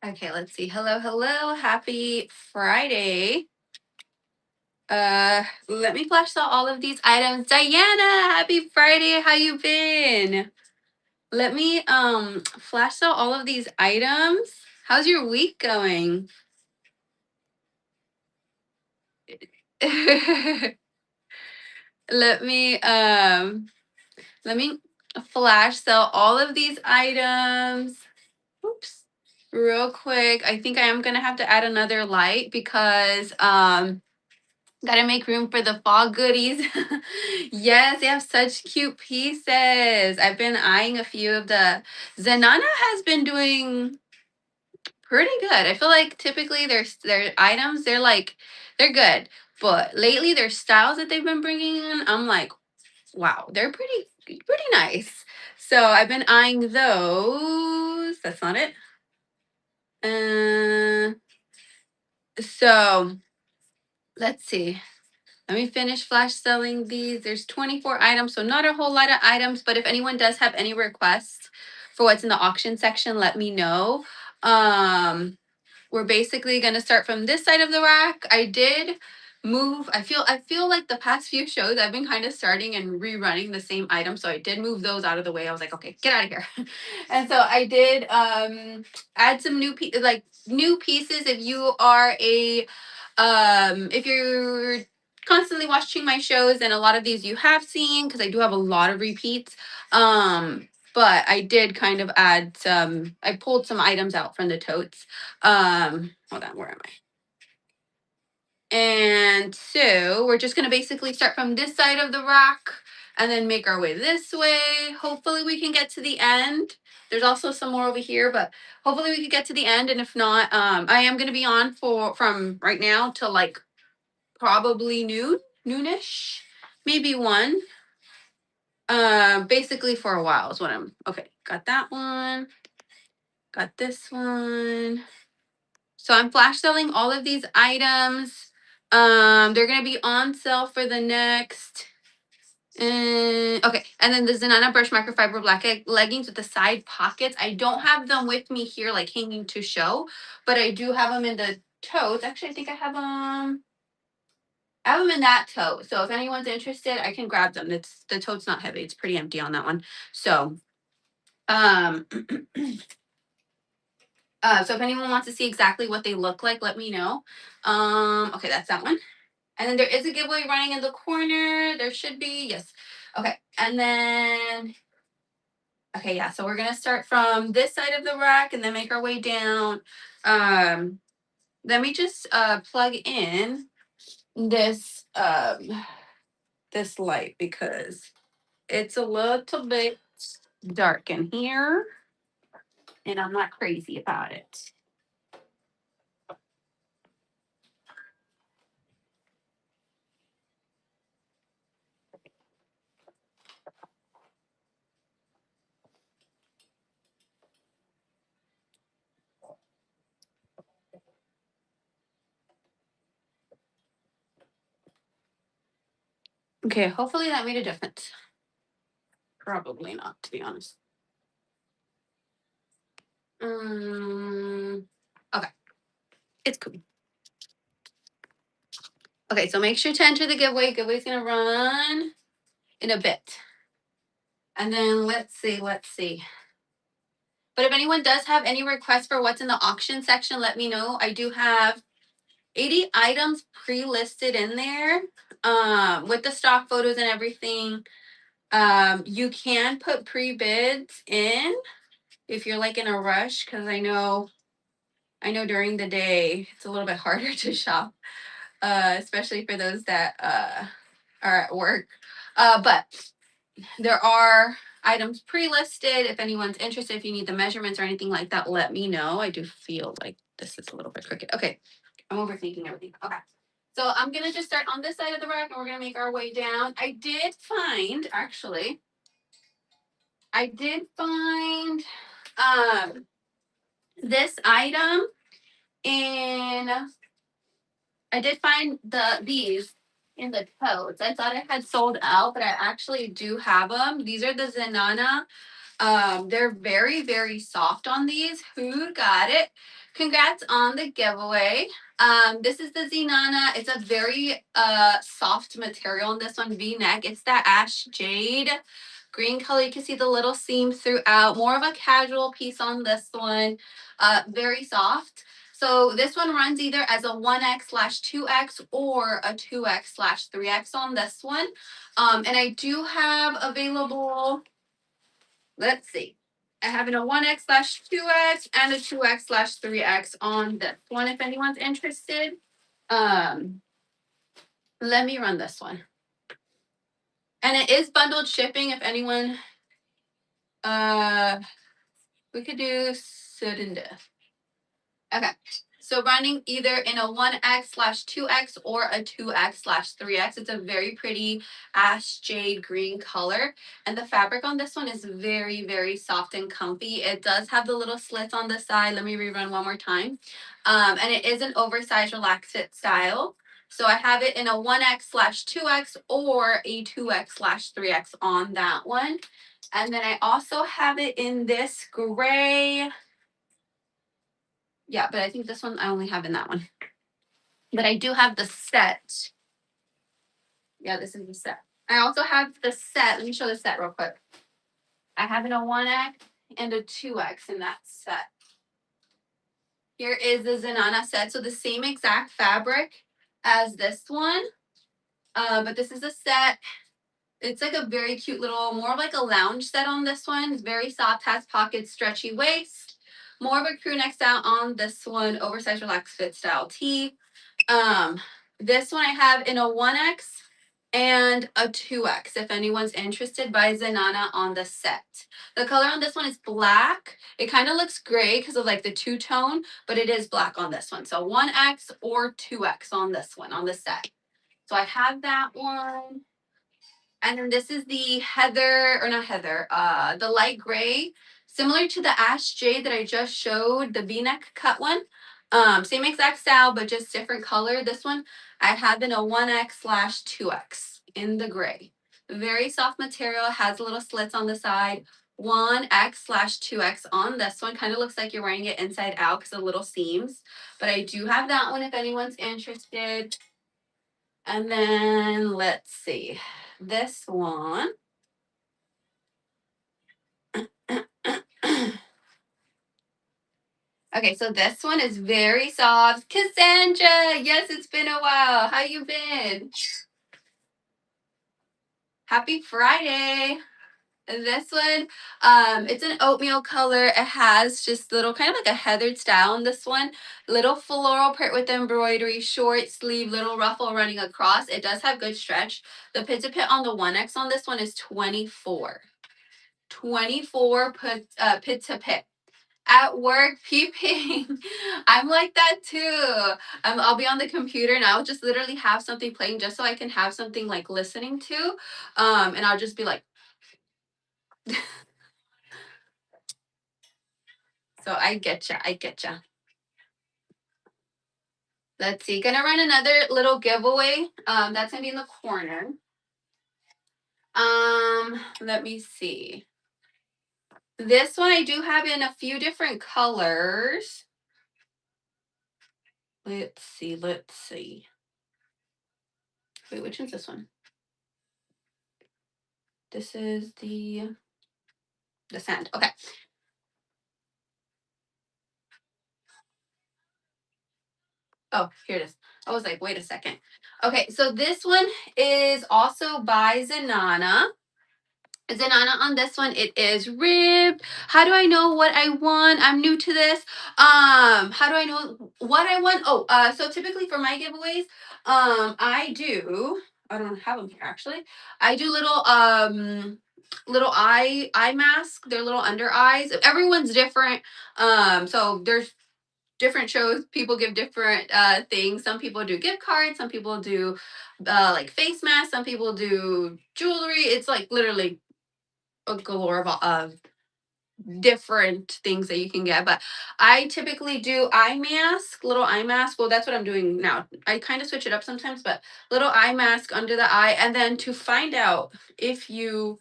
Okay, let's see. Hello, hello. Happy Friday. Let me flash out all of these items. Diana, happy Friday. How you been? Let me flash out all of these items. How's your week going? let me um let me flash sell all of these items. Oops. Real quick. I think I am gonna have to add another light because gotta make room for the fall goodies. Yes, they have such cute pieces. I've been eyeing a few of the Zenana has been doing pretty good. I feel like typically their items they're good, but lately their styles that they've been bringing in, I'm like, wow, they're pretty nice. So I've been eyeing those. That's not it. Uh, so let's see. Let me finish flash selling these. There's 24 items, so not a whole lot of items, but if anyone does have any requests for what's in the auction section, let me know. We're basically going to start from this side of the rack. I did move. I feel like the past few shows I've been kind of starting and rerunning the same item, so I did move those out of the way. I was like, okay, get out of here. And so I did add some new pieces. If you're constantly watching my shows, and a lot of these you have seen because I do have a lot of repeats. But I did kind of add some. I pulled some items out from the totes. Hold on, where am I? And so we're just gonna basically start from this side of the rack and then make our way this way. Hopefully we can get to the end. There's also some more over here, but hopefully we can get to the end. And if not, I am gonna be on from right now till like probably noonish, maybe one. Basically for a while is what I'm okay. Got that one, got this one. So I'm flash selling all of these items. They're gonna be on sale for the next. Okay, and then the Zenana Brush Microfiber Black leggings with the side pockets. I don't have them with me here, like hanging to show, but I do have them in the totes. Actually, I think I have them. I have them in that tote. So if anyone's interested, I can grab them. It's the tote's not heavy. It's pretty empty on that one. So, um, so if anyone wants to see exactly what they look like, let me know. Okay, that's that one. And then there is a giveaway running in the corner. There should be, yes. Okay, and then, okay, yeah. So we're gonna start from this side of the rack and then make our way down. Um, Let me just plug in this this light because it's a little bit dark in here, and I'm not crazy about it. Okay, hopefully that made a difference. Probably not, to be honest. Okay, it's cool. Okay, so make sure to enter the giveaway. Giveaway's gonna run in a bit. And then let's see. But if anyone does have any requests for what's in the auction section, let me know. I do have 80 items pre-listed in there with the stock photos and everything. You can put pre-bids in if you're like in a rush, because I know during the day it's a little bit harder to shop, especially for those that are at work. But there are items pre-listed. If anyone's interested, if you need the measurements or anything like that, let me know. I do feel like this is a little bit crooked. Okay, I'm overthinking everything. Okay. So I'm gonna just start on this side of the rack and we're gonna make our way down. I did find this item in I did find these in the totes. I thought it had sold out, but I actually do have them. These are the Zenana They're very, very soft on these. Who got it? Congrats on the giveaway. This is the Zenana. It's a very soft material in this one, V-neck. It's that ash jade green color. You can see the little seam throughout. More of a casual piece on this one. Very soft. So this one runs either as a 1X/2X or a 2X/3X on this one. And I do have available, let's see. I have in a 1X/2X and a 2X/3X on this one if anyone's interested. Let me run this one. And it is bundled shipping if anyone, we could do sudden death. Okay. So running either in a 1X/2X or a 2X/3X. It's a very pretty ash jade green color. And the fabric on this one is very, very soft and comfy. It does have the little slits on the side. Let me rerun one more time. And it is an oversized relaxed fit style. So I have it in a 1X/2X or a 2X/3X on that one. And then I also have it in this gray. Yeah, but I think this one I only have in that one. But I do have the set. Yeah, this is the set. I also have the set. Let me show the set real quick. I have in a 1X and a 2X in that set. Here is the Zenana set. So the same exact fabric as this one. But this is a set. It's like a very cute little, more of like a lounge set on this one. It's very soft, has pockets, stretchy waist. More of a crew neck style on this one, oversized relaxed fit style tee. This one I have in a 1X and a 2X if anyone's interested, by Zenana on the set. The color on this one is black. It kind of looks gray because of like the two-tone, but it is black on this one. So 1X or 2X on this one, on the set. So I have that one. And then this is the heather, or not heather, the light gray, similar to the ash jade that I just showed, the V-neck cut one. Same exact style, but just different color. This one I have in a 1X/2X in the gray. Very soft material, has little slits on the side. 1X/2X on this one. Kind of looks like you're wearing it inside out because of little seams. But I do have that one if anyone's interested. And then let's see. This one. Okay, so this one is very soft. Cassandra, yes, it's been a while. How you been? Happy Friday. This one, it's an oatmeal color. It has just little, kind of like a heathered style in this one. Little floral print with embroidery, short sleeve, little ruffle running across. It does have good stretch. The pit to pit on the 1X on this one is 24. 24 pit to pit. At work, peeping. I'm like that too. I'll be on the computer and I'll just literally have something playing just so I can have something like listening to. And I'll just be like, so I get ya. I get ya. Let's see. Gonna run another little giveaway. That's gonna be in the corner. Let me see. This one I do have in a few different colors. Let's see. Let's see. Wait, which one's this one? This is the sand. Okay. Oh, here it is. I was like, wait a second. Okay, so this one is also by Zenana. Zenana on this one, it is ribbed. How do I know what I want? I'm new to this. How do I know what I want? Oh, so typically for my giveaways, I don't have them here actually. I do little eye mask. They're little under eyes. Everyone's different. So there's different shows, people give different things. Some people do gift cards, some people do like face masks, some people do jewelry. It's like literally a galore of different things that you can get. But I typically do little eye mask. Well, that's what I'm doing now. I kind of switch it up sometimes, but little eye mask under the eye. And then to find out if you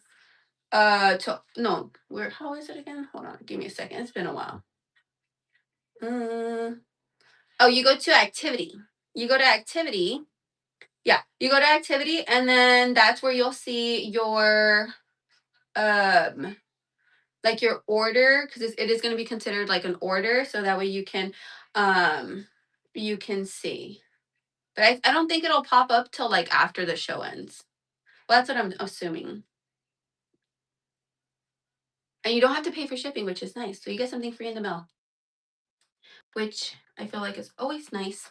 no, where, how is it again? Hold on, give me a second. It's been a while. Oh, you go to activity. You go to activity. Yeah, you go to activity, and then that's where you'll see your um like your order, because it is going to be considered like an order, so that way um you can see. But I don't think it'll pop up till like after the show ends. Well, that's what I'm assuming. And you don't have to pay for shipping, which is nice. So you get something free in the mail, which I feel like is always nice.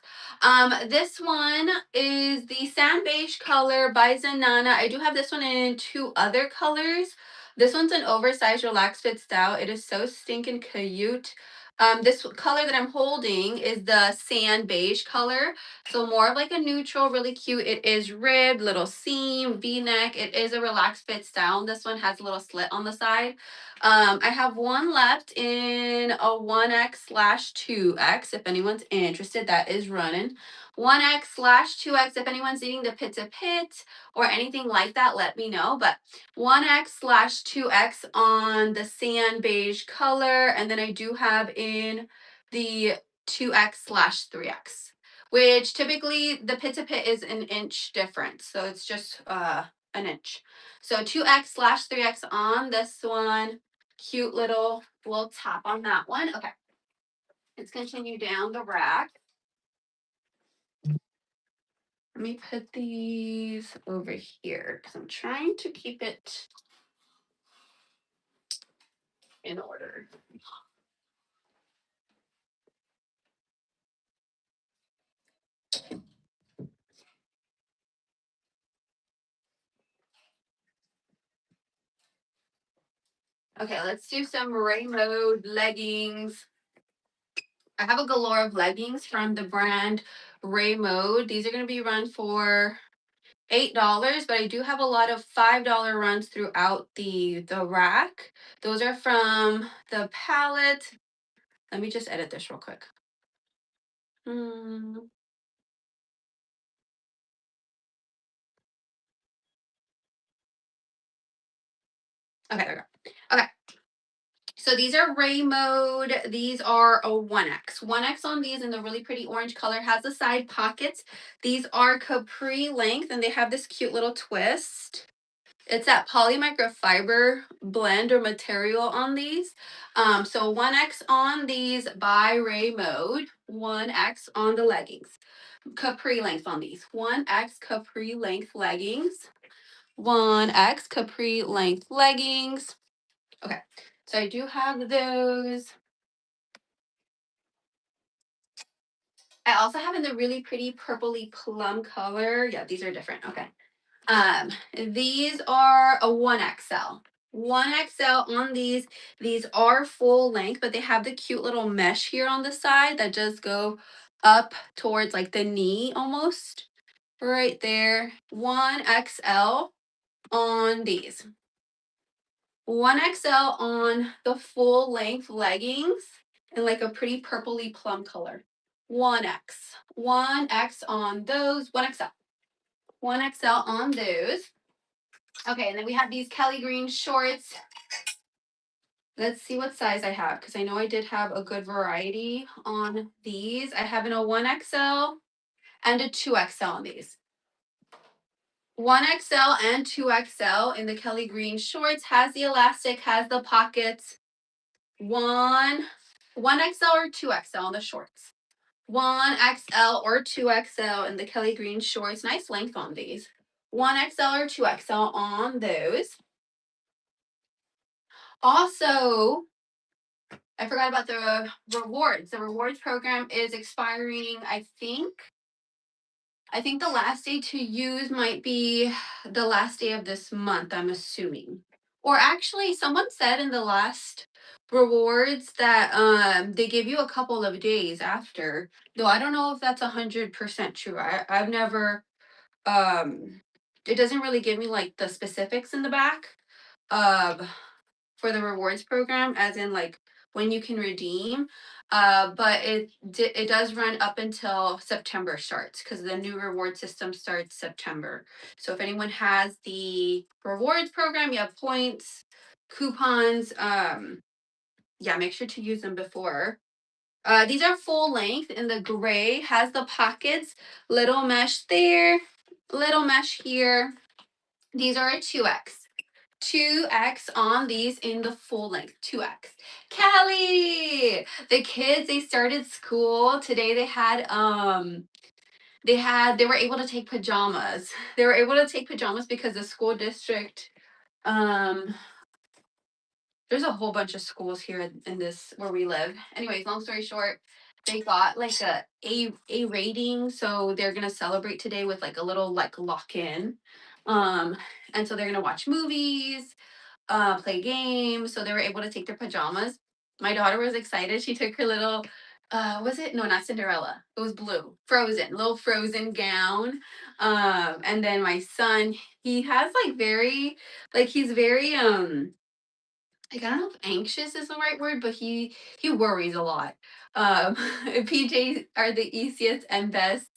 This one is the Sand Beige color by Zanana. I do have this one in two other colors. This one's an oversized relaxed fit style. It is so stinking cute. This color that I'm holding is the Sand Beige color. So more of like a neutral, really cute. It is ribbed, little seam, V-neck. It is a relaxed fit style. This one has a little slit on the side. I have one left in a 1X/2X. If anyone's interested, that is running. 1X/2X. If anyone's needing the pit to pit or anything like that, let me know. But 1X/2X on the sand beige color. And then I do have in the 2X/3X, which typically the pit to pit is an inch difference. So it's just an inch. So 2X/3X on this one. Cute little tap on that one. Okay. Let's continue down the rack. Let me put these over here because I'm trying to keep it in order. Okay, let's do some Ray Mode leggings. I have a galore of leggings from the brand Ray Mode. These are going to be run for $8, but I do have a lot of $5 runs throughout the rack. Those are from the palette. Let me just edit this real quick. Okay, there we go. Okay. So these are Ray Mode. These are a 1X. 1X on these in the really pretty orange color has the side pockets. These are capri length and they have this cute little twist. It's that poly microfiber blend or material on these. So 1X on these by Ray Mode. 1X on the leggings. Capri length on these. 1X capri length leggings. 1X capri length leggings. Okay, so I do have those. I also have in the really pretty purpley plum color. Yeah, these are different. Okay. These are a 1XL. 1XL on these. These are full length, but they have the cute little mesh here on the side that just go up towards like the knee almost. Right there. 1XL on these. 1XL on the full length leggings in like a pretty purpley plum color. 1X. 1X on those. 1XL. 1XL on those. Okay, and then we have these Kelly green shorts. Let's see what size I have because I know I did have a good variety on these. I have in a 1XL and a 2XL on these. 1XL and 2XL in the Kelly green shorts has the elastic, has the pockets. 1XL or 2XL on the shorts. 1XL or 2XL in the Kelly green shorts. Nice length on these. 1XL or 2XL on those. Also, I forgot about the rewards. The rewards program is expiring, I think the last day to use might be the last day of this month, I'm assuming. Or actually, someone said in the last rewards that they give you a couple of days after. Though I don't know if that's 100% true. I've never it doesn't really give me like the specifics in the back for the rewards program, as in like when you can redeem. But it does run up until September starts because the new reward system starts September. So if anyone has the rewards program, you have points, coupons. Yeah, make sure to use them before. These are full length, and the gray has the pockets, little mesh there, little mesh here. These are a 2X. 2X on these in the full length. 2X. Callie! The kids, they started school. Today they were able to take pajamas. They were able to take pajamas because the school district there's a whole bunch of schools here in this where we live. Anyways, long story short, they got like a rating, so they're gonna celebrate today with like a little like lock in, and so they're gonna watch movies, play games. So they were able to take their pajamas. My daughter was excited. She took her little, was it? No, not Cinderella. It was blue, Frozen, little Frozen gown. And then my son, he has he's very like I don't know if anxious is the right word, but he worries a lot. PJs are the easiest and best.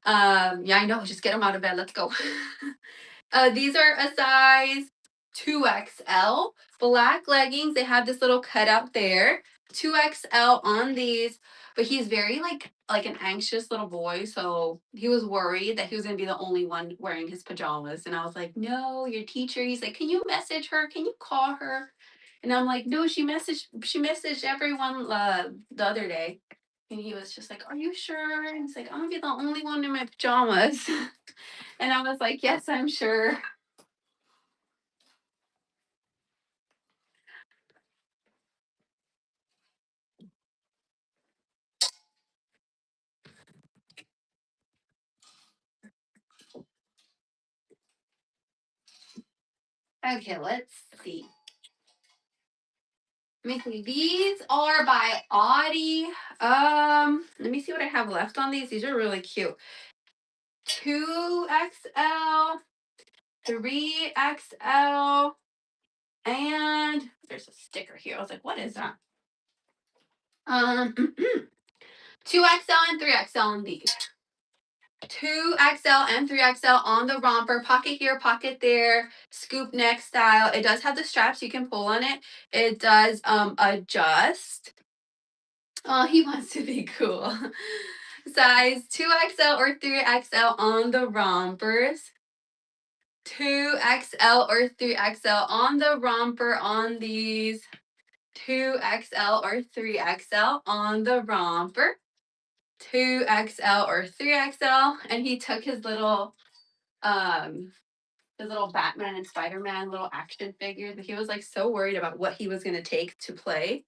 Yeah, I know. Just get them out of bed. Let's go. These are a size 2XL. Black leggings. They have this little cutout there. 2XL on these. But he's very like an anxious little boy, so he was worried that he was gonna be the only one wearing his pajamas. And I was like, no, your teacher. He's like, can you message her? Can you call her? And I'm like, no, she messaged everyone the other day. And he was just like, are you sure? And he's like, I'm gonna be the only one in my pajamas. And I was like, yes, I'm sure. Okay, let's see. Let me see. These are by Audi. Let me see what I have left on these. These are really cute. 2XL, 3XL, and there's a sticker here. I was like, what is that? 2XL and 3XL on these. 2XL and 3XL on the romper. Pocket here, pocket there. Scoop neck style. It does have the straps. You can pull on it. It does adjust. Oh, he wants to be cool. Size 2XL or 3XL on the rompers. 2XL or 3XL on the romper on these. 2XL or 3XL on the romper. 2XL or 3XL. And he took his little Batman and Spider-Man little action figures. He was like so worried about what he was gonna take to play.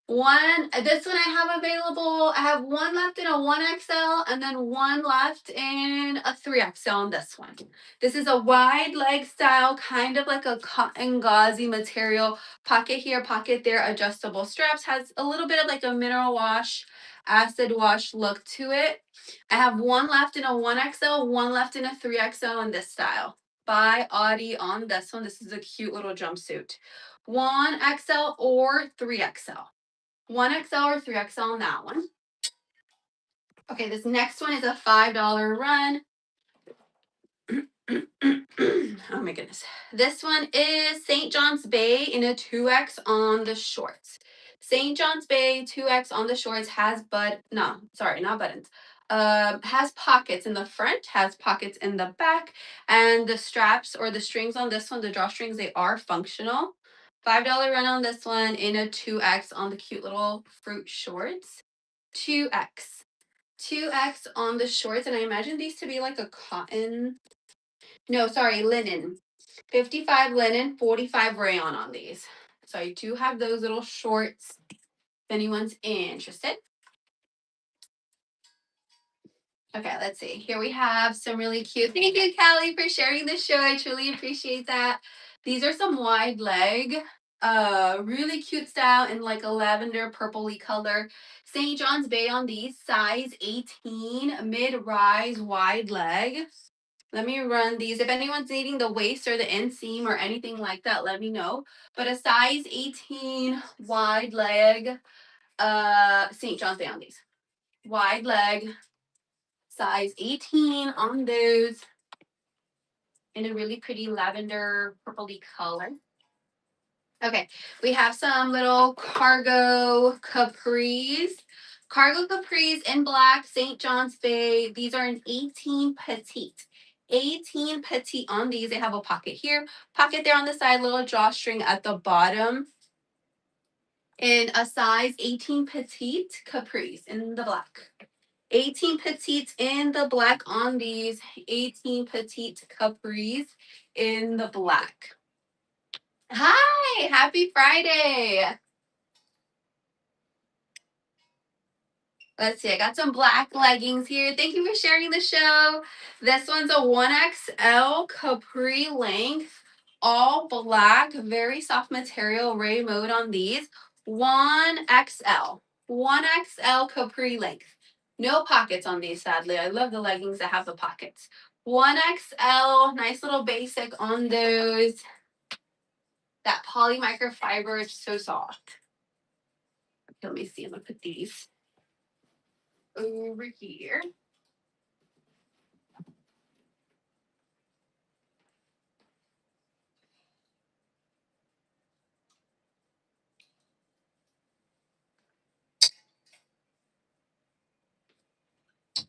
This one I have available. I have one left in a 1XL and then one left in a 3XL on this one. This is a wide leg style, kind of like a cotton gauzy material. Pocket here, pocket there, adjustable straps. Has a little bit of like a mineral wash, acid wash look to it. I have one left in a 1XL, one left in a 3XL in this style. By Audi on this one. This is a cute little jumpsuit. 1XL or 3XL. 1XL or 3XL on that one. Okay, this next one is a $5 run. Oh my goodness. This one is St. John's Bay in a 2X on the shorts. St. John's Bay 2X on the shorts has not buttons. Has pockets in the front, has pockets in the back, and the straps or the strings on this one, the drawstrings, they are functional. $5 run on this one in a 2X on the cute little fruit shorts. 2X. 2X on the shorts, and I imagine these to be like a cotton. No, sorry, linen. 55 linen, 45 rayon on these. So I do have those little shorts if anyone's interested. Okay, let's see. Here we have some really cute. Thank you, Callie, for sharing the show. I truly appreciate that. These are some wide leg, really cute style in like a lavender purpley color. St. John's Bay on these, size 18, mid-rise, wide leg. Let me run these. If anyone's needing the waist or the inseam or anything like that, let me know. But a size 18 wide leg, St. John's Day on these. Wide leg, size 18 on those, in a really pretty lavender purpley color. Okay, we have some little cargo capris. Cargo capris in black, St. John's Bay. These are an 18 petite. 18 petite on these. They have a pocket here, pocket there on the side, little drawstring at the bottom. In a size 18 petite capris in the black. 18 petites in the black on these. 18 petite capris in the black. Hi, happy Friday. Let's see, I got some black leggings here. Thank you for sharing the show. This one's a 1XL capri length, all black, very soft material, ray mode on these. 1XL, 1XL capri length. No pockets on these, sadly. I love the leggings that have the pockets. 1XL, nice little basic on those. That poly microfiber is so soft. Okay, let me see, I'm gonna put these over here.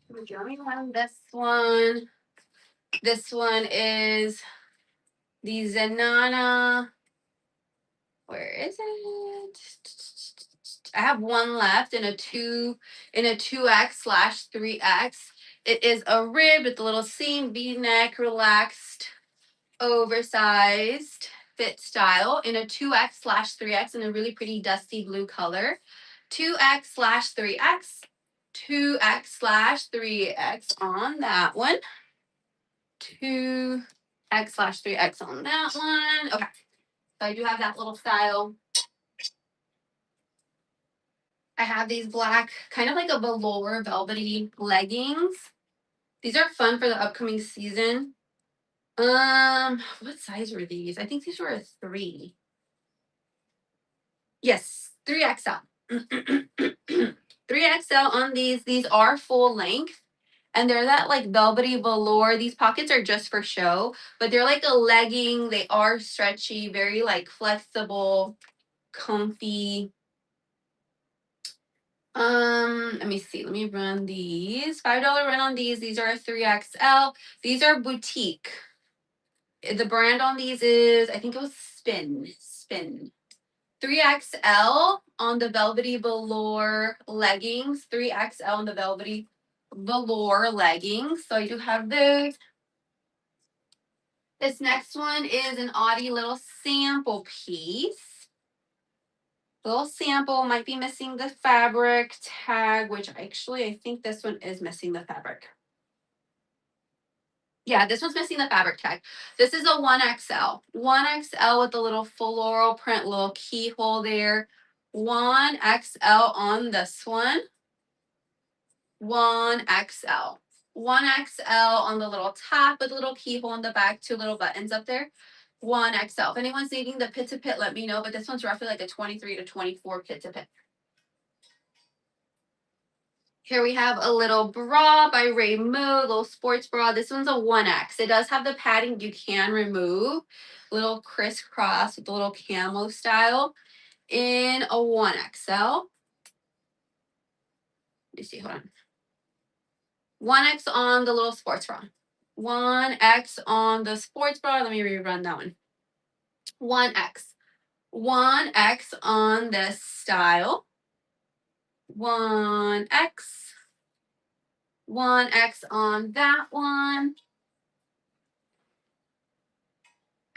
Let me run this one. This one is the Zenana. Where is it? I have one left in a 2X/3X. It is a rib with a little seam, V-neck, relaxed, oversized fit style in a 2X/3X in a really pretty dusty blue color. 2X/3X. 2X/3X on that one. 2X/3X on that one. Okay. So I do have that little style. I have these black, kind of like a velour velvety leggings. These are fun for the upcoming season. What size were these? I think these were a 3. Yes, 3XL. 3XL on these. These are full length. And they're that like velvety velour. These pockets are just for show, but they're like a legging. They are stretchy, very like flexible, comfy. Let me see. Let me run these. $5 run on these. These are a 3XL. These are boutique. The brand on these is, I think it was Spin. 3XL on the velvety velour leggings. 3XL on the velvety velour leggings. So I do have those. This next one is an oddie little sample piece. Little sample, might be missing the fabric tag, which actually I think this one is missing the fabric. Yeah, this one's missing the fabric tag. This is a 1XL. 1XL with a little floral print, little keyhole there. 1XL on this one. 1XL. 1XL on the little top with a little keyhole in the back, 2 little buttons up there. 1XL. If anyone's needing the pit to pit, let me know. But this one's roughly like a 23 to 24 pit to pit. Here we have a little bra by Raymo, little sports bra. This one's a 1X. It does have the padding you can remove. Little crisscross with a little camo style in a 1XL. Let me see, hold on. 1X on the little sports bra. 1X on the sports bra. Let me rerun that one. 1X. 1X on this style. 1X. 1X on that one.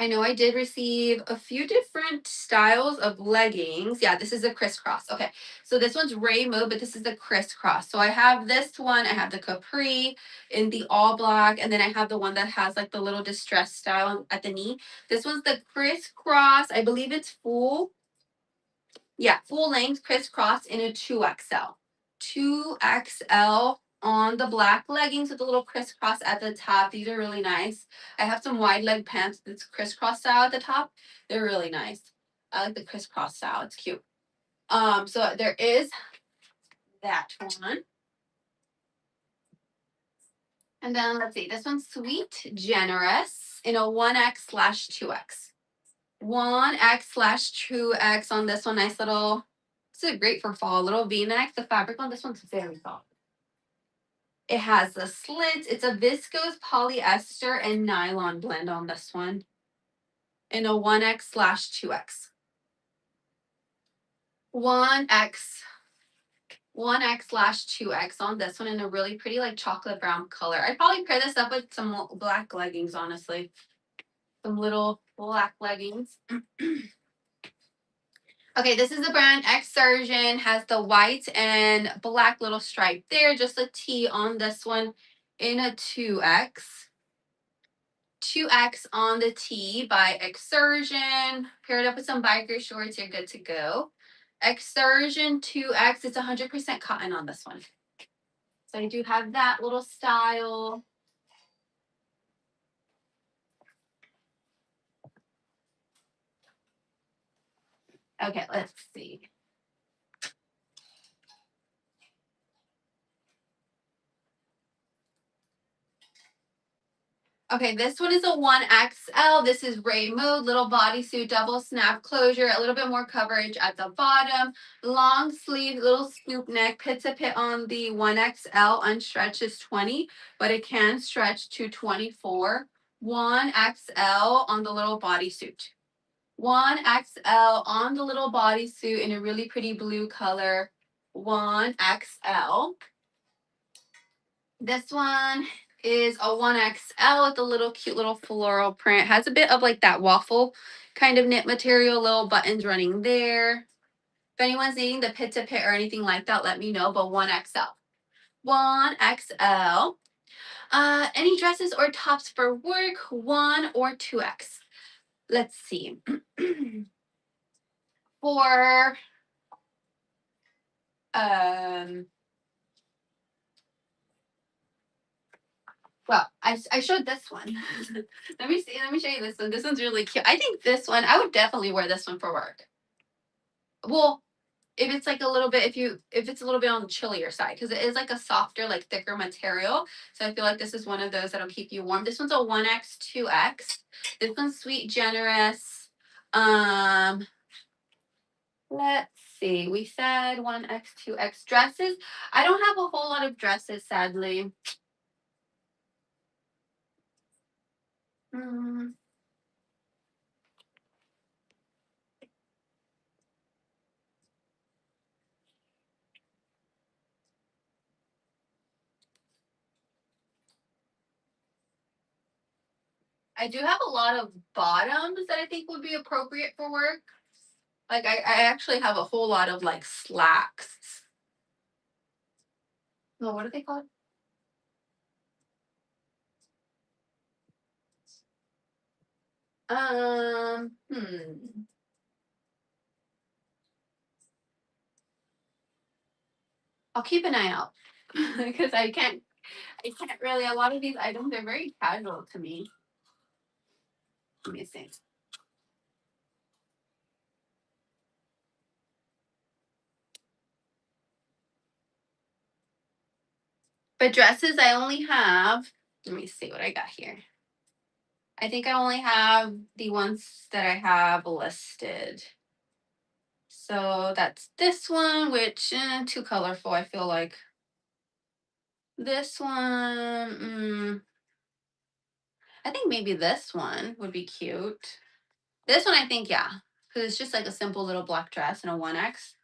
I know I did receive a few different styles of leggings. Yeah, this is a crisscross. Okay, so this one's Raymo, but this is a crisscross. So I have this one. I have the capri in the all black, and then I have the one that has like the little distressed style at the knee. This one's the crisscross. I believe it's full. Yeah, full length crisscross in a 2XL. 2XL on the black leggings with a little crisscross at the top. These are really nice. I have some wide leg pants that's crisscross style at the top. They're really nice. I like the crisscross style. It's cute. So there is that one. And then let's see, this one's Sweet Generous in a 1X/2X. 1X/2X on this one. Nice little, this is great for fall. Little V-neck. The fabric on this one's very soft. It has the slits. It's a viscose polyester and nylon blend on this one in a 1X/2X. 1X 1X/2X on this one in a really pretty like chocolate brown color. I'd probably pair this up with some black leggings, honestly. Some little black leggings. Okay, this is the brand Exertion. Has the white and black little stripe there. Just a T on this one in a 2X. 2X on the T by Exertion. Pair it up with some biker shorts, you're good to go. Exertion 2X, it's 100% cotton on this one. So I do have that little style. Okay, let's see. Okay, this one is a 1XL. This is Ray Mode, little bodysuit, double snap closure, a little bit more coverage at the bottom, long sleeve, little scoop neck, pit to pit on the 1XL, unstretched is 20, but it can stretch to 24. 1XL on the little bodysuit. 1XL on the little bodysuit in a really pretty blue color. 1XL. This one is a 1XL with a little cute little floral print. Has a bit of like that waffle kind of knit material, little buttons running there. If anyone's needing the pit to pit or anything like that, let me know, but 1XL. 1XL. Any dresses or tops for work, 1 or 2X. Let's see. For well, I showed this one. Let me see. Let me show you this one. This one's really cute. I think this one, I would definitely wear this one for work. Well, if it's like a little bit, if it's a little bit on the chillier side, because it is like a softer, like thicker material. So I feel like this is one of those that'll keep you warm. This one's a 1X, 2X. This one's Sweet Generous. Let's see. We said 1X, 2X dresses. I don't have a whole lot of dresses, sadly. I do have a lot of bottoms that I think would be appropriate for work. Like I actually have a whole lot of like slacks. No, what are they called? Hmm. I'll keep an eye out because I can't really. A lot of these items are very casual to me. Let me see. But dresses, I only have. Let me see what I got here. I think I only have the ones that I have listed. So that's this one, which too colorful. I feel like. This one, I think maybe this one would be cute. This one, I think, yeah, because it's just like a simple little black dress and a 1X.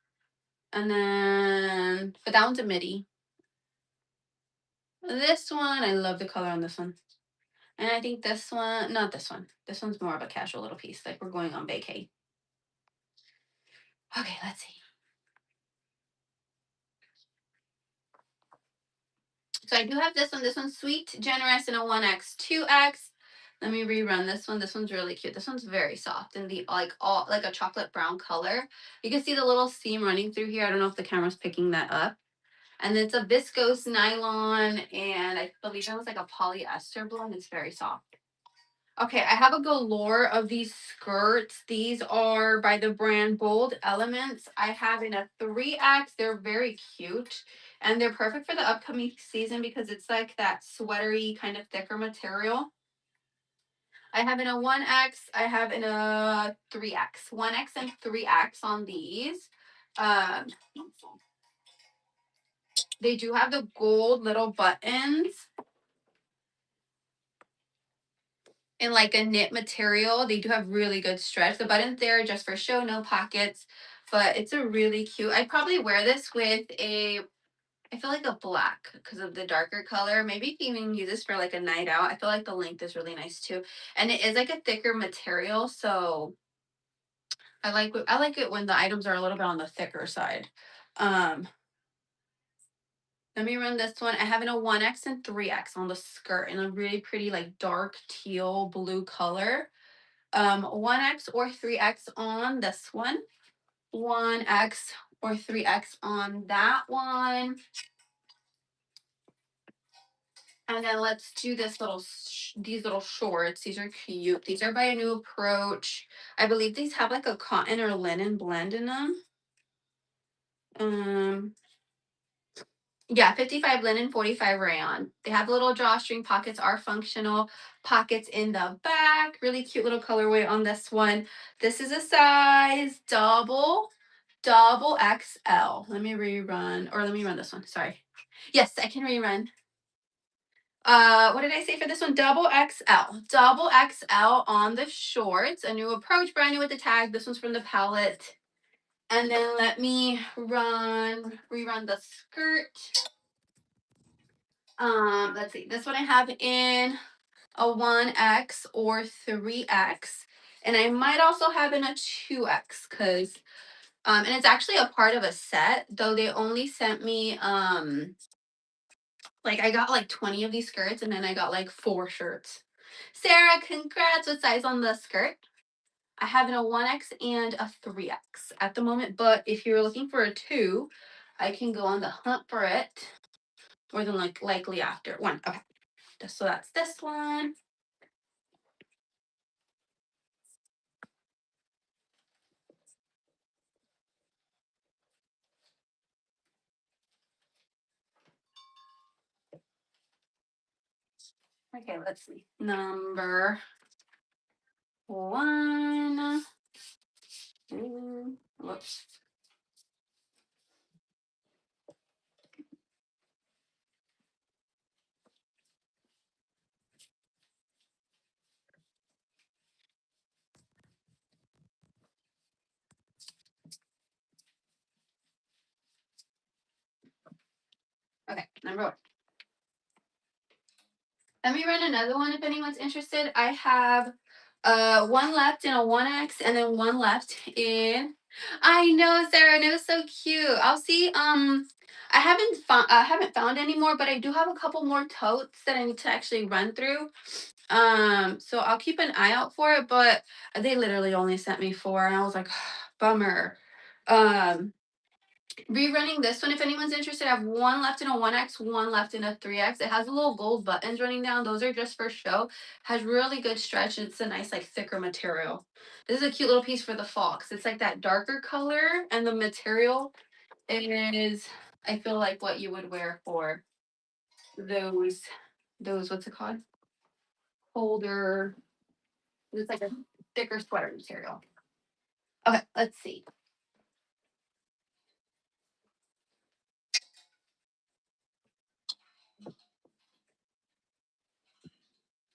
And then, but that one's a midi. This one, I love the color on this one. And I think this one, not this one. This one's more of a casual little piece, like we're going on vacay. Okay, let's see. So I do have this one. This one's Sweet Generous in a 1X, 2X. Let me rerun this one. This one's really cute. This one's very soft in the like all like a chocolate brown color. You can see the little seam running through here. I don't know if the camera's picking that up. And it's a viscose nylon, and I believe it was like a polyester blend. It's very soft. Okay, I have a galore of these skirts. These are by the brand Bold Elements. I have in a 3X. They're very cute. And they're perfect for the upcoming season because it's like that sweatery kind of thicker material. I have in a 1X. I have in a 3X. 1X and 3X on these. Um, they do have the gold little buttons in like a knit material. They do have really good stretch. The buttons there are just for show, no pockets, but it's a really cute. I'd probably wear this with a, I feel like a black because of the darker color. Maybe you can even use this for like a night out. I feel like the length is really nice too. And it is like a thicker material, so I like it when the items are a little bit on the thicker side. Um, Let me run this one. I have in a 1X and 3X on the skirt in a really pretty like dark teal blue color. 1X or 3X on this one. 1X or 3X on that one. And then let's do this these little shorts. These are cute. These are by a New Approach. I believe these have like a cotton or linen blend in them. Yeah, 55 linen, 45 rayon. They have little drawstring pockets, are functional. Pockets in the back. Really cute little colorway on this one. This is a size double XL. Let me rerun, or let me run this one. Sorry. Yes, I can rerun. What did I say for this one? Double XL. Double XL on the shorts. A New Approach, brand new with the tag. This one's from the palette. And then let me rerun the skirt. Let's see. This one I have in a 1X or 3X. And I might also have in a 2X because and it's actually a part of a set, though they only sent me like I got like 20 of these skirts and then I got like 4 shirts. Sarah, congrats. What size on the skirt? I have in a 1X and a 3X at the moment, but if you're looking for a 2, I can go on the hunt for it. More than likely after 1. Okay. So that's this one. Okay, let's see. Number 1. Whoops. Okay, number 1. Let me run another one if anyone's interested. I have one left in a 1X and then one left in, I know, Sarah, and it was so cute. I'll see. I haven't found any more, but I do have a couple more totes that I need to actually run through. So I'll keep an eye out for it, but they literally only sent me 4 and I was like, bummer. Rerunning this one if anyone's interested. I have one left in a 1X, one left in a 3X. It has a little gold buttons running down. Those are just for show. Has really good stretch. It's a nice like thicker material. This is a cute little piece for the fall because it's like that darker color and the material is, I feel like, what you would wear for those what's it called? Colder. It's like a thicker sweater material. Okay, let's see.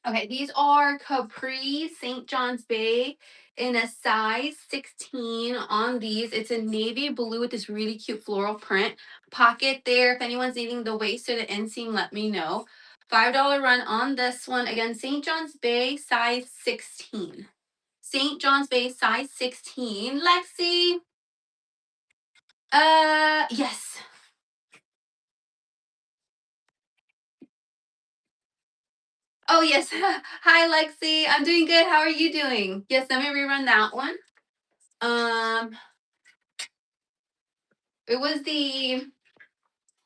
Okay, these are Capri St. John's Bay in a size 16 on these. It's a navy blue with this really cute floral print. Pocket there. If anyone's needing the waist or the inseam, let me know. $5 run on this one. Again, St. John's Bay, size 16. St. John's Bay, size 16. Lexi. Yes. Oh, yes. Hi, Lexi. I'm doing good. How are you doing? Yes, let me rerun that one. It was the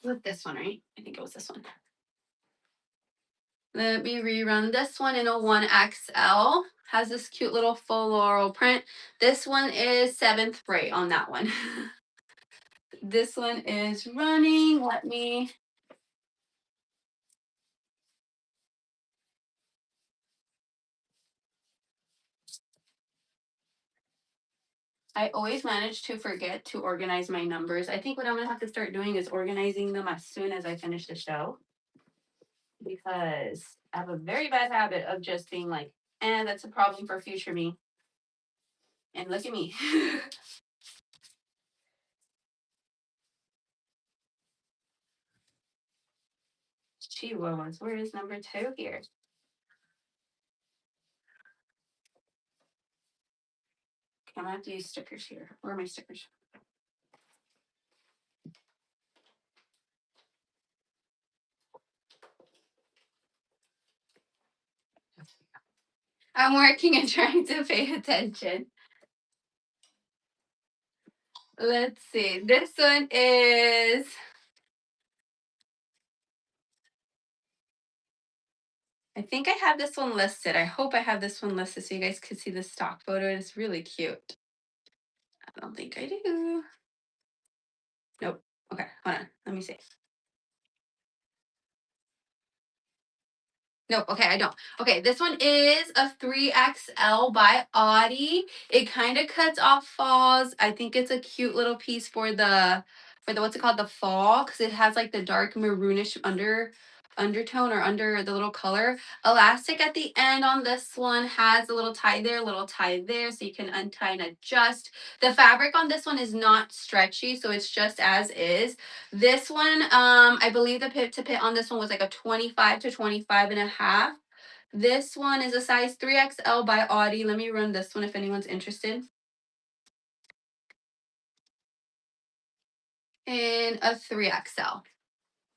with this one, right? I think it was this one. Let me rerun this one in a 1XL. Has this cute little floral print. This one is 7th rate on that one. This one is running. Let me. I always manage to forget to organize my numbers. I think what I'm going to have to start doing is organizing them as soon as I finish the show. Because I have a very bad habit of just being like, that's a problem for future me. And look at me. Chihuahuas. Where is number 2 here? Okay, I'm gonna have to use stickers here. Where are my stickers? I'm working and trying to pay attention. Let's see. This one is. I think I have this one listed. I hope I have this one listed so you guys can see the stock photo. It's really cute. I don't think I do. Nope. Okay, hold on. Let me see. No, okay, I don't. Okay, this one is a 3XL by Audi. It kind of cuts off falls. I think it's a cute little piece for the what's it called? The fall, because it has like the dark maroonish undertone or under the little color. Elastic at the end on this one has a little tie there, so you can untie and adjust. The fabric on this one is not stretchy, so it's just as is. This one, I believe the pit to pit on this one was like a 25 to 25 and a half. This one is a size 3XL by Audi. Let me run this one if anyone's interested. In a 3XL.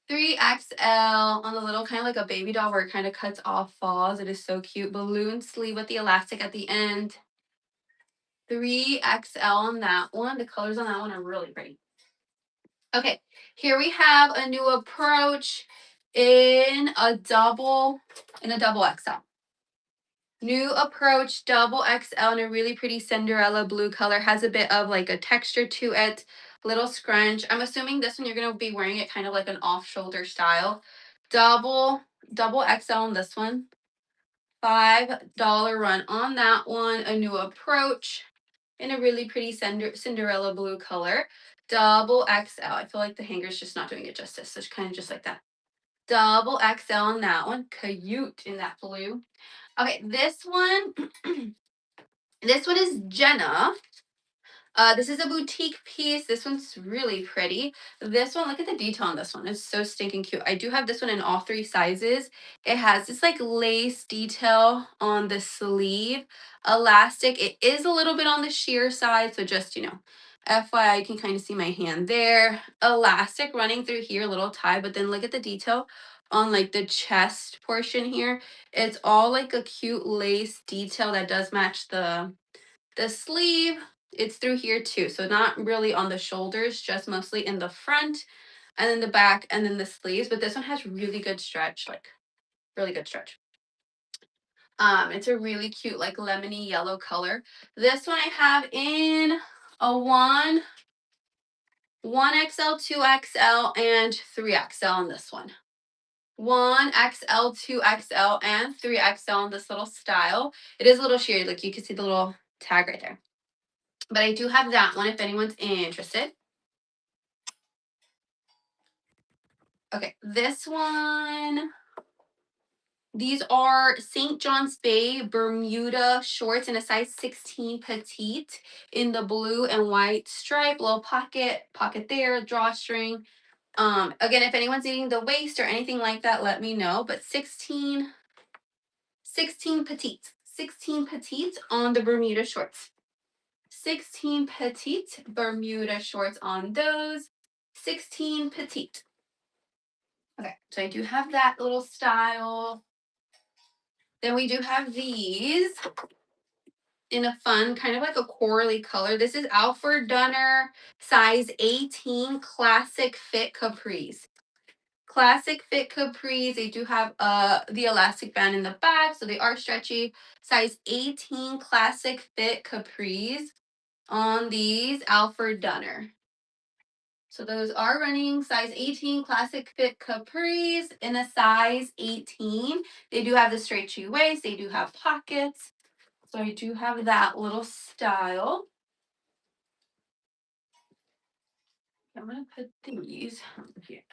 3XL on the little kind of like a baby doll where it kind of cuts off falls. It is so cute. Balloon sleeve with the elastic at the end. 3XL on that one. The colors on that one are really pretty. Okay, here we have a new approach in a double XL. New approach double XL in a really pretty Cinderella blue color. Has a bit of like a texture to it. Little scrunch. I'm assuming this one you're going to be wearing it kind of like an off-shoulder style. Double XL on this one. $5 run on that one. A new approach in a really pretty Cinderella blue color. Double XL. I feel like the hanger's just not doing it justice. So it's kind of just like that. Double XL on that one. Cute in that blue. Okay, this one. This one is Jenna. This is a boutique piece. This one's really pretty. This one, look at the detail on this one. It's so stinking cute. I do have this one in all 3 sizes. It has this like lace detail on the sleeve. Elastic. It is a little bit on the sheer side, so just, FYI, you can kind of see my hand there. Elastic running through here, little tie, but then look at the detail on like the chest portion here. It's all like a cute lace detail that does match the sleeve. It's through here too, so not really on the shoulders, just mostly in the front and then the back and then the sleeves. But this one has really good stretch, like really good stretch. It's a really cute like lemony yellow color. This one I have in a 1XL, 2XL, and 3XL on this one. 1XL, 2XL, and 3XL in this little style. It is a little sheer, like you can see the little tag right there. But I do have that one if anyone's interested. Okay, this one. These are St. John's Bay Bermuda shorts in a size 16 petite in the blue and white stripe, little pocket there, drawstring. Again, if anyone's needing the waist or anything like that, let me know. But 16 petite. 16 petite on the Bermuda shorts. 16 petite Bermuda shorts on those. 16 petite. Okay, so I do have that little style. Then we do have these in a fun, kind of like a corally color. This is Alfred Dunner, size 18, classic fit capris. classic fit capris. They do have the elastic band in the back, so they are stretchy. Size 18 classic fit capris on these Alfred Dunner. So those are running size 18 classic fit capris in a size 18. They do have the straight shoe waist. They do have pockets. So I do have that little style. I'm going to put these here.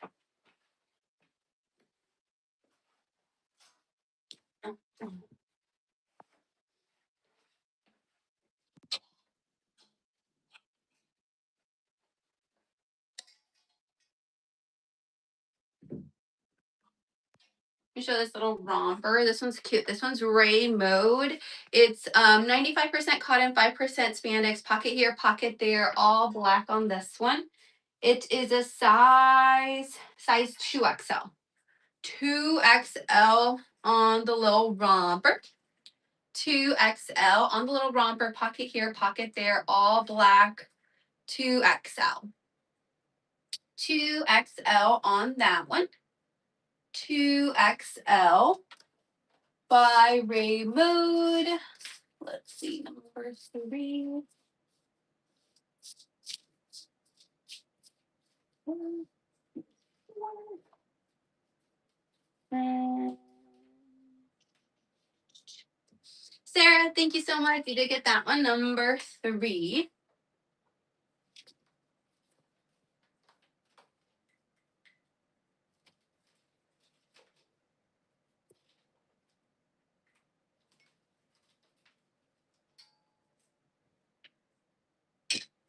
Let me show this little romper. This one's cute. This one's Ray Mode. It's 95% cotton, 5% spandex. Pocket here, pocket there, all black on this one. It is a size 2XL. 2XL on the little romper. 2XL on the little romper. Pocket here, pocket there, all black. 2XL. 2XL on that one. 2XL by Ray Mode. Let's see, number 3. Sarah, thank you so much. You did get that one, number 3.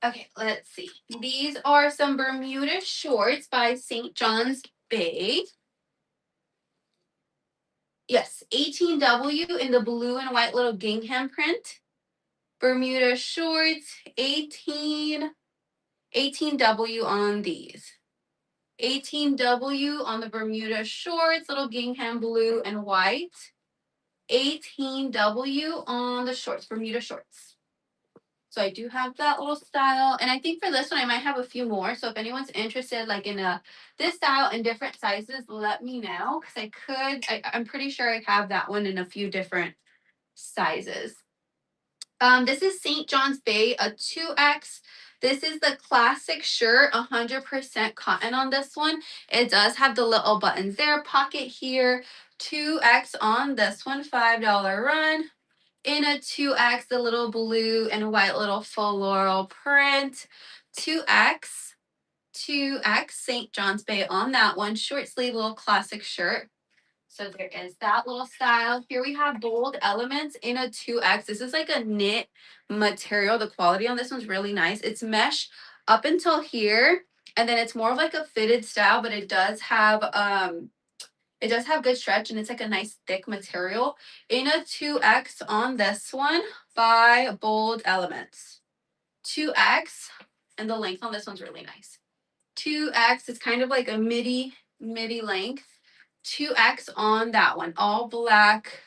Okay, let's see. These are some Bermuda shorts by St. John's Bay. Yes, 18W in the blue and white little gingham print. Bermuda shorts, 18W on these. 18W on the Bermuda shorts, little gingham blue and white. 18W on the shorts, Bermuda shorts. So I do have that little style. And I think for this one, I might have a few more. So if anyone's interested like in this style in different sizes, let me know. Because I'm pretty sure I have that one in a few different sizes. This is St. John's Bay, a 2X. This is the classic shirt, 100% cotton on this one. It does have the little buttons there, pocket here, 2X on this one, $5 run. In a 2X, the little blue and white little floral print. 2X, St. John's Bay on that one, short sleeve little classic shirt. So there is that little style. Here we have bold elements in a 2X. This is like a knit material. The quality on this one's really nice. It's mesh up until here, and then it's more of like a fitted style, but it does have good stretch, and it's like a nice thick material. In a 2X on this one by Bold Elements. 2X, and the length on this one's really nice. 2X is kind of like a midi length. 2X on that one, all black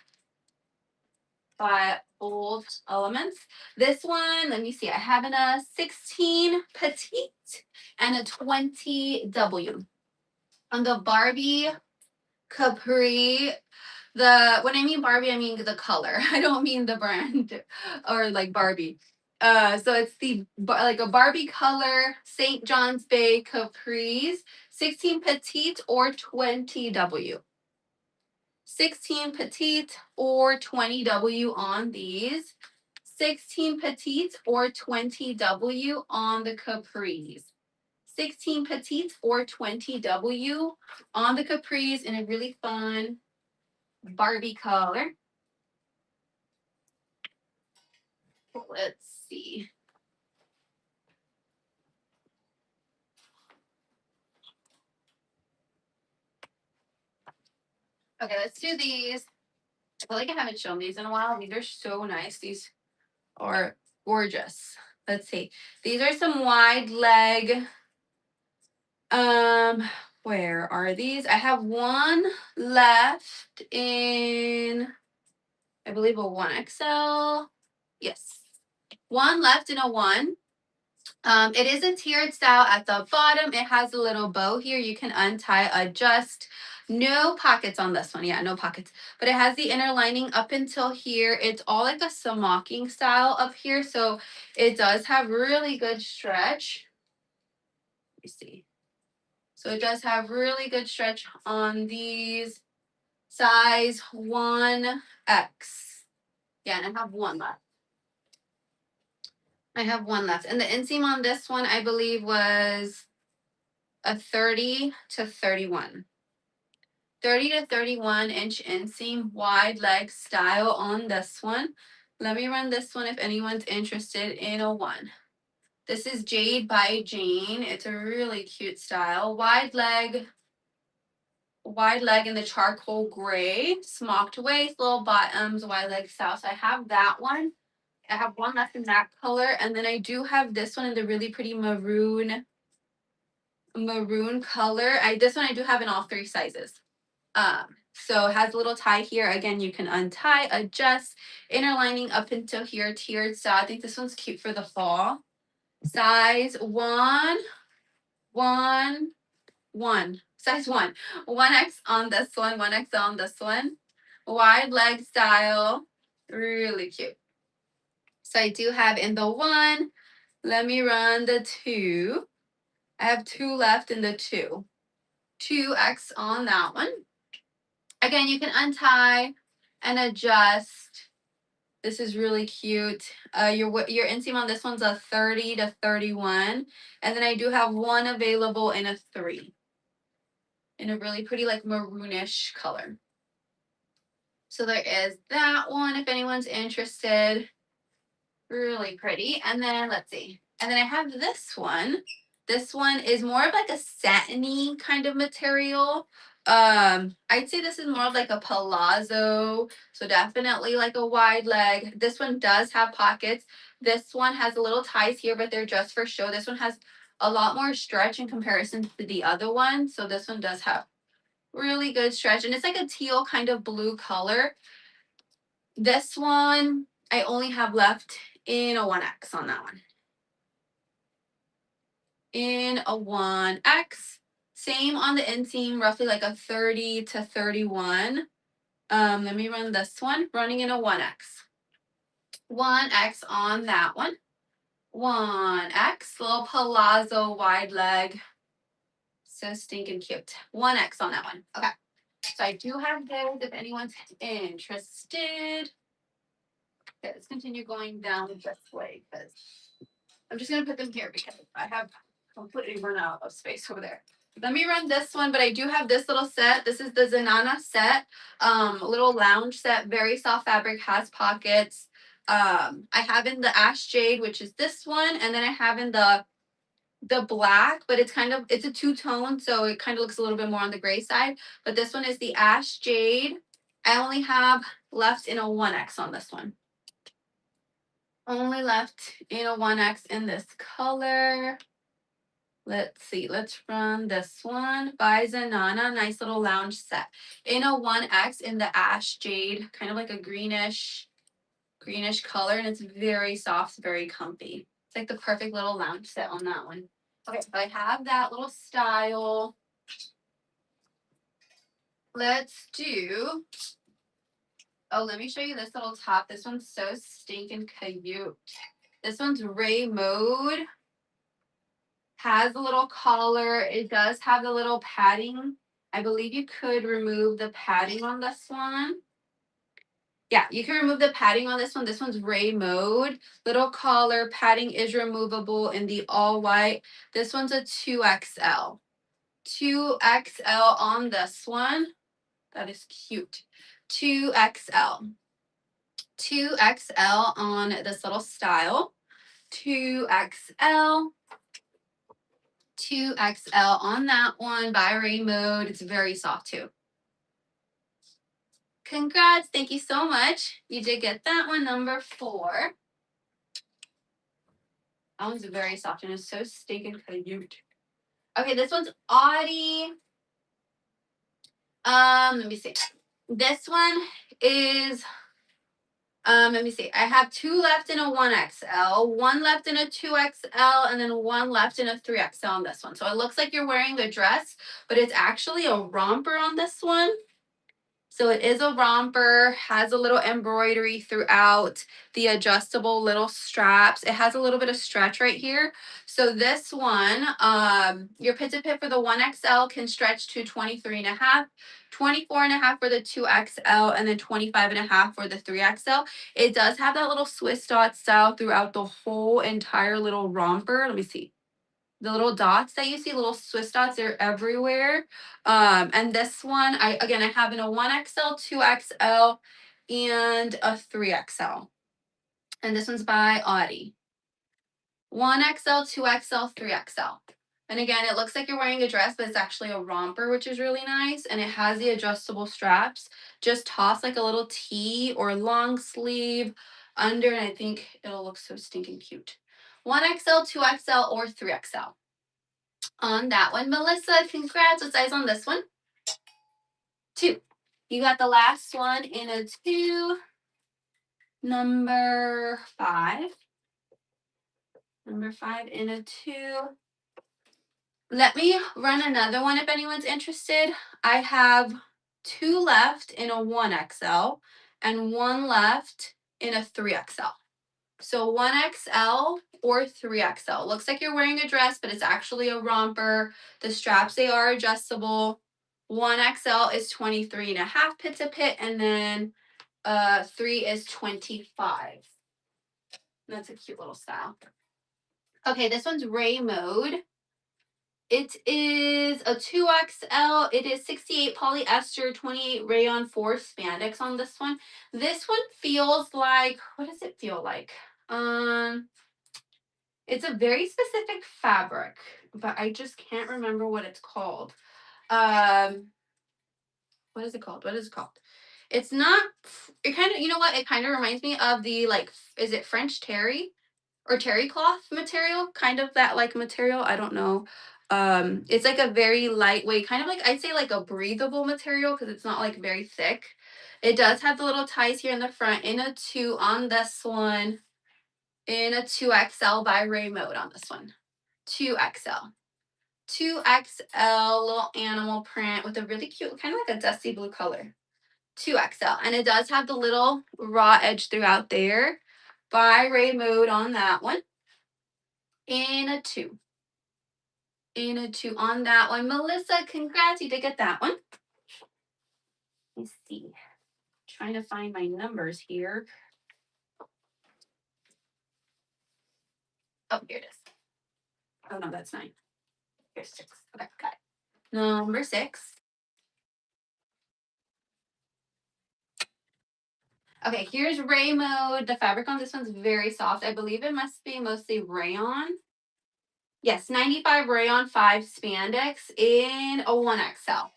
by Bold Elements. This one, let me see, I have in a 16 petite and a 20W. On the Barbie Capri, when I mean Barbie, I mean the color. I don't mean the brand or like Barbie. So it's like a Barbie color St. John's Bay Capris, 16 petite or 20W. 16 petite or 20W on these. 16 petite or 20W on the capris. 16 petite or 20W on the capris in a really fun Barbie color. Let's see. Okay, let's do these. I feel like I haven't shown these in a while. These are so nice. These are gorgeous. Let's see. These are some wide leg. Where are these? I have one left in, I believe, a 1XL. Yes. One left in a 1. It is a tiered style at the bottom. It has a little bow here. You can untie, adjust. No pockets on this one. Yeah, no pockets. But it has the inner lining up until here. It's all like a smocking style up here. So it does have really good stretch. Let me see. So it does have really good stretch on these. Size 1X. Yeah, and I have one left. I have one left. And the inseam on this one, I believe, was a 30 to 31. 30 to 31 inch inseam, wide leg style on this one. Let me run this one if anyone's interested in a one. This is Jade by Jane. It's a really cute style. Wide leg in the charcoal gray, smocked waist, little bottoms, wide leg style. So I have that one. I have one left in that color, and then I do have this one in the really pretty maroon color. This one I do have in all 3 sizes. So it has a little tie here. Again, you can untie, adjust, inner lining up until here, tiered style. I think this one's cute for the fall. Size 1. Size 1. 1X on this one, 1XL on this one. Wide leg style. Really cute. So I do have in the 1. Let me run the 2. I have 2 left in the 2. 2X on that one. Again, you can untie and adjust. This is really cute. Your inseam on this one's a 30 to 31. And then I do have one available in a 3. In a really pretty like maroonish color. So there is that one if anyone's interested. Really pretty. And then let's see. And then I have this one. This one is more of like a satiny kind of material. I'd say this is more of like a palazzo. So definitely like a wide leg. This one does have pockets. This one has a little ties here, but they're just for show. This one has a lot more stretch in comparison to the other one. So this one does have really good stretch. And it's like a teal kind of blue color. This one, I only have left in a 1X on that one. In a 1X. Same on the inseam, roughly like a 30 to 31. Let me run this one, running in a 1X. 1X on that one. 1X, little palazzo wide leg. So stinking cute. 1X on that one. Okay. So I do have those if anyone's interested. Okay, let's continue going down this way because I'm just going to put them here because I have completely run out of space over there. Let me run this one, but I do have this little set. This is the Zanana set, little lounge set, very soft fabric, has pockets. I have in the Ash Jade, which is this one, and then I have in the black, but it's a two-tone, so it kind of looks a little bit more on the gray side. But this one is the Ash Jade. I only have left in a 1X on this one. Only left in a 1X in this color. Let's see. Let's run this one by Zanana. Nice little lounge set. In a 1X in the Ash Jade, kind of like a greenish color, and it's very soft, very comfy. It's like the perfect little lounge set on that one. Okay, so I have that little style. Let's do, oh, let me show you this little top. This one's so stinking cute. This one's Ray Mode. Has a little collar. It does have the little padding. I believe you could remove the padding on this one. Yeah, you can remove the padding on this one. This one's Ray Mode. Little collar. Padding is removable in the all white. This one's a 2XL. 2XL on this one. That is cute. 2XL. 2XL on this little style. 2XL. 2XL on that one by Ray Mode. It's very soft too. Congrats. Thank you so much. You did get that one, number 4. That one's very soft and it's so stinking cute. Okay, this one's Audie. Let me see. This one is Let me see. I have 2 left in a 1XL, 1 left in a 2XL, and then 1 left in a 3XL on this one. So it looks like you're wearing a dress, but it's actually a romper on this one. So it is a romper, has a little embroidery throughout, the adjustable little straps. It has a little bit of stretch right here. So this one, your pizza pit for the 1XL can stretch to 23 and a half, 24 and a half for the 2XL, and then 25 and a half for the 3XL. It does have that little Swiss dot style throughout the whole entire little romper. Let me see. The little dots that you see, little Swiss dots, they're everywhere. And this one, I have in a 1XL, 2XL, and a 3XL. And this one's by Audi. 1XL, 2XL, 3XL. And again, it looks like you're wearing a dress, but it's actually a romper, which is really nice. And it has the adjustable straps. Just toss like a little tee or long sleeve under, and I think it'll look so stinking cute. 1XL, 2XL, or 3XL. On that one. Melissa, congrats. What size on this one? 2. You got the last one in a 2. Number 5. Number 5 in a 2. Let me run another one if anyone's interested. I have 2 left in a 1XL and 1 left in a 3XL. So 1XL or 3XL. Looks like you're wearing a dress, but it's actually a romper. The straps, they are adjustable. 1XL is 23 and a half pizza pit, and then 3 is 25. That's a cute little style. Okay, this one's Ray Mode. It is a 2XL. It is 68 polyester, 28 rayon, 4 spandex on this one. This one feels like, what does it feel like? It's a very specific fabric, but I just can't remember what it's called. What is it called? What is it called? It's not, it kind of, you know what? It kind of reminds me of the, like, is it French terry or terry cloth material? Kind of that, like, material. I don't know. It's like a very lightweight, kind of like, I'd say like a breathable material because it's not like very thick. It does have the little ties here in the front in a 2 on this one. In a 2XL by Ray Mode on this one. 2XL. 2XL little animal print with a really cute, kind of like a dusty blue color. 2XL. And it does have the little raw edge throughout there by Ray Mode on that one. In a 2. In a 2 on that one. Melissa, congrats. You did get that one. Let's see. Trying to find my numbers here. Oh, here it is. Oh, no, that's 9. Here's 6. Okay, got it. Number 6. Okay, here's Ray Mode. The fabric on this one's very soft. I believe it must be mostly rayon. Yes, 95 rayon, 5 spandex in a 1XL.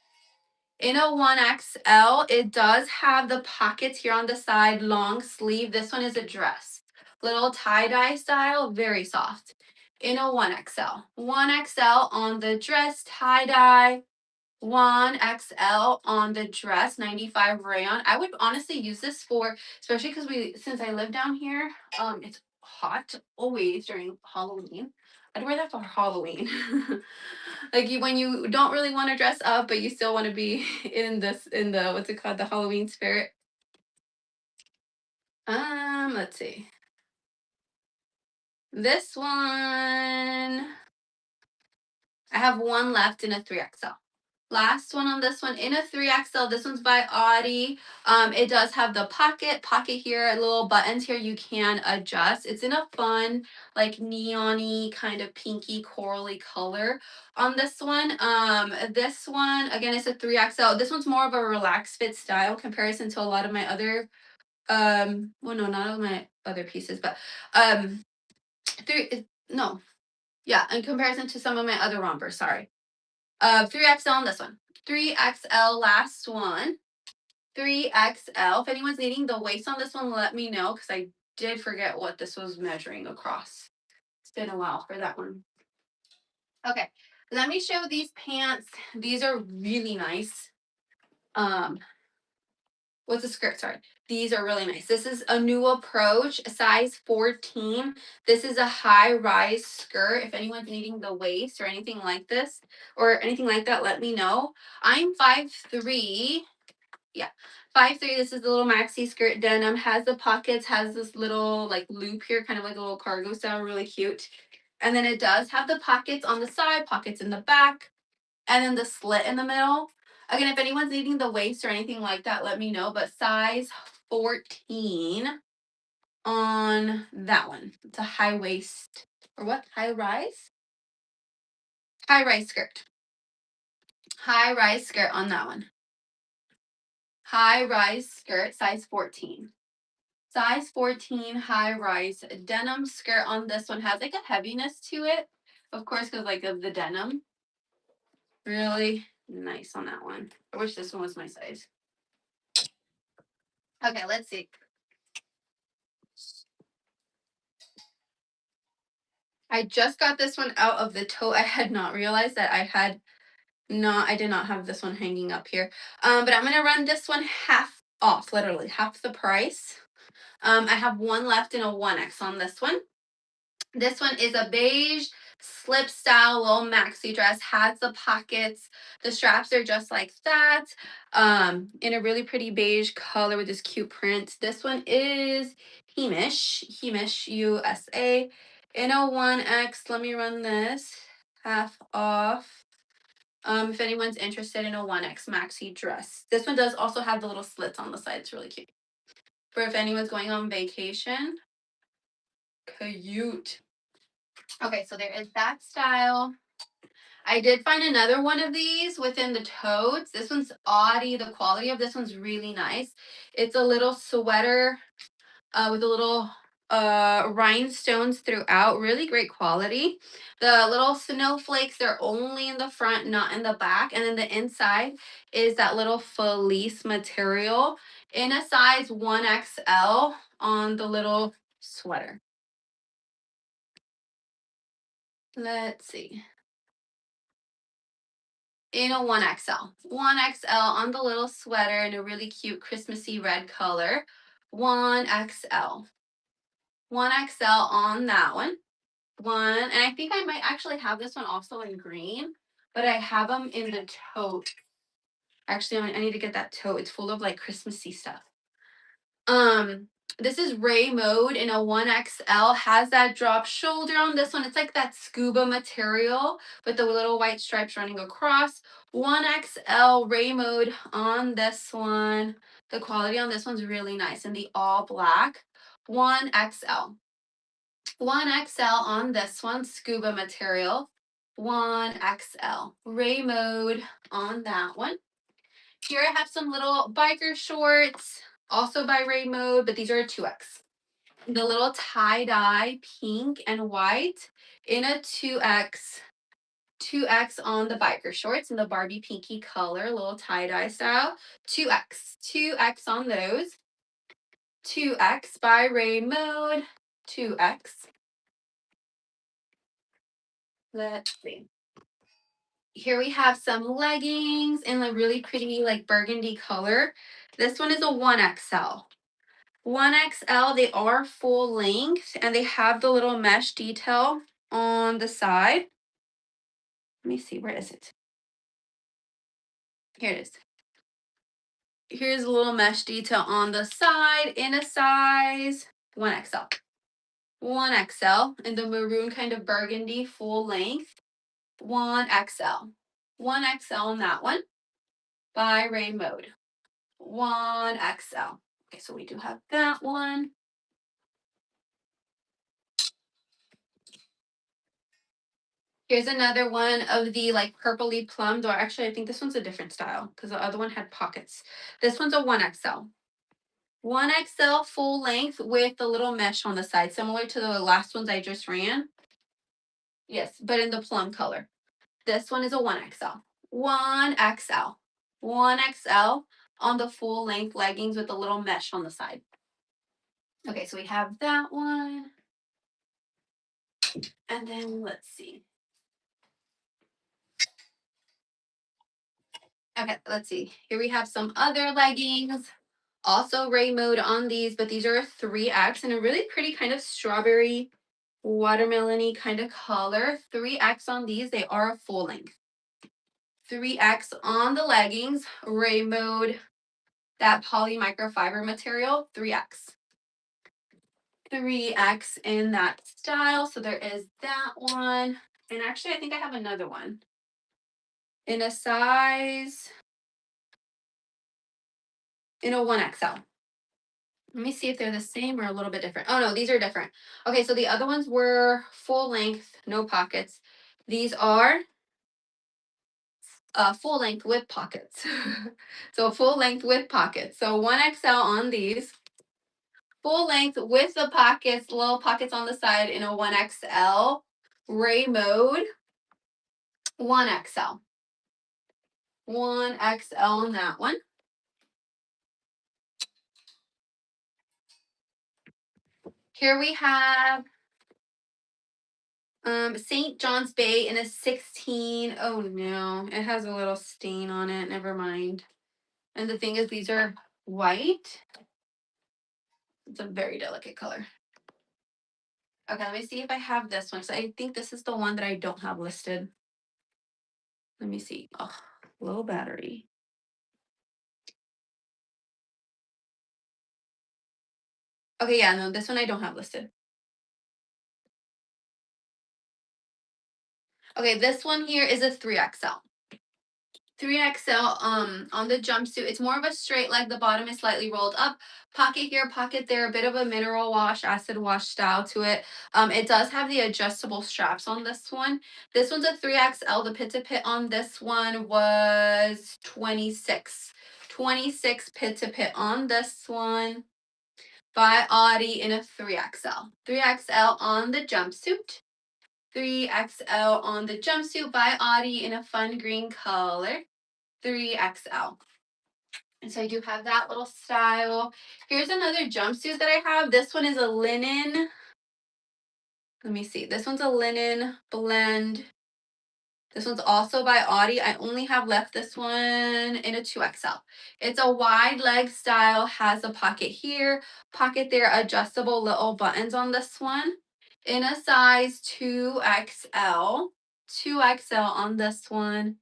In a 1XL, it does have the pockets here on the side, long sleeve. This one is a dress. Little tie-dye style, very soft. In a 1XL. 1XL on the dress, tie-dye. 1XL on the dress, 95 rayon. I would honestly use this for, especially because since I live down here, it's hot always during Halloween. I'd wear that for Halloween. Like when you don't really want to dress up, but you still want to be in the, what's it called, the Halloween spirit. Let's see. This one, I have 1 left in a 3XL. Last one on this one in a 3XL. This one's by Audi. It does have the pocket here, little buttons here you can adjust. It's in a fun, like neon-y, kind of pinky, corally color on this one. This one, again, it's a 3XL. This one's more of a relaxed fit style comparison to a lot of my other, well, no, not all my other pieces, but, in comparison to some of my other rompers, sorry. 3XL on this one. 3XL, last one. 3XL. If anyone's needing the waist on this one, let me know because I did forget what this was measuring across. It's been a while for that one. Okay, let me show these pants. These are really nice. what's the skirt? Sorry. These are really nice. This is a new approach, size 14. This is a high rise skirt. If anyone's needing the waist or anything like this or anything like that, let me know. I'm 5'3". Yeah, 5'3". This is the little maxi skirt denim. Has the pockets, has this little like loop here, kind of like a little cargo style, really cute. And then it does have the pockets on the side, pockets in the back, and then the slit in the middle. Again, if anyone's needing the waist or anything like that, let me know. But size 14 on that one. It's a high waist or what? High rise? High rise skirt. High rise skirt on that one. High rise skirt, size 14. Size 14 high rise denim skirt on this one. Has like a heaviness to it. Of course, because like of the denim. Really nice on that one. I wish this one was my size. Okay, let's see. I just got this one out of the tote. I had not realized that I did not have this one hanging up here. But I'm gonna run this one half off, literally half the price. I have one left in a 1X on this one. This one is a beige slip style little maxi dress, has the pockets. The straps are just like that, in a really pretty beige color with this cute print. This one is Hemish USA in a 1X. Let me run this half off. If anyone's interested in a 1X maxi dress. This one does also have the little slits on the side. It's really cute. For if anyone's going on vacation. Cute. Okay, so there is that style. I did find another one of these within the totes. This one's Audi. The quality of this one's really nice. It's a little sweater with a little rhinestones throughout. Really great quality. The little snowflakes, they're only in the front, not in the back. And then the inside is that little fleece material in a size 1XL on the little sweater. Let's see. In a 1XL. 1XL on the little sweater in a really cute Christmassy red color. 1XL. 1XL on that one. And I think I might actually have this one also in green, but I have them in the tote. Actually, I need to get that tote. It's full of like Christmassy stuff. This is Ray Mode in a 1XL. Has that drop shoulder on this one. It's like that scuba material with the little white stripes running across. 1XL Ray Mode on this one. The quality on this one's really nice in the all black. 1XL. 1XL on this one, scuba material. 1XL. Ray Mode on that one. Here I have some little biker shorts, also by Ray Mode, but these are a 2X. The little tie-dye pink and white in a 2X. 2X on the biker shorts in the Barbie pinky color, little tie-dye style. 2X. 2X on those. 2X by Ray Mode. 2X. Let's see. Here we have some leggings in a really pretty like burgundy color. This one is a 1XL. 1XL, they are full length and they have the little mesh detail on the side. Let me see, where is it? Here it is. Here's a little mesh detail on the side in a size 1XL. 1XL in the maroon kind of burgundy full length. 1XL. 1XL on that one by Ray Mode. 1XL. Okay, so we do have that one. Here's another one of the like purpley plums, or actually I think this one's a different style because the other one had pockets. This one's a 1XL. 1XL full length with the little mesh on the side, similar to the last ones I just ran. Yes, but in the plum color. This one is a 1XL. 1XL. 1XL on the full length leggings with a little mesh on the side. Okay, so we have that one. And then let's see. Okay, let's see. Here we have some other leggings. Also Ray mode on these, but these are a 3X and a really pretty kind of strawberry watermelony kind of color. 3X on these. They are a full length. 3X on the leggings, Ray mode, that poly microfiber material, 3X. 3X in that style. So there is that one. And actually, I think I have another one in a size, in a 1XL. Let me see if they're the same or a little bit different. Oh no, these are different. Okay, so the other ones were full length, no pockets. These are full length with pockets. So full length with pockets. So 1XL on these. Full length with the pockets, little pockets on the side in a 1XL. Ray mode, 1XL. 1XL on that one. Here we have St. John's Bay in a 16. Oh no, it has a little stain on it. Never mind. And the thing is, these are white. It's a very delicate color. Okay, let me see if I have this one. So I think this is the one that I don't have listed. Let me see. Oh, low battery. Okay, yeah, no, this one I don't have listed. Okay, this one here is a 3XL. 3XL on the jumpsuit. It's more of a straight leg. The bottom is slightly rolled up. Pocket here, pocket there, a bit of a mineral wash, acid wash style to it. It does have the adjustable straps on this one. This one's a 3XL. The pit to pit on this one was 26. 26 pit to pit on this one by Audie in a 3XL. 3XL on the jumpsuit. 3XL on the jumpsuit by Audie in a fun green color. 3XL. And so I do have that little style. Here's another jumpsuit that I have. This one is a linen. Let me see. This one's a linen blend. This one's also by Audie. I only have left this one in a 2XL. It's a wide leg style, has a pocket here, pocket there, adjustable little buttons on this one. In a size 2XL. 2XL on this one.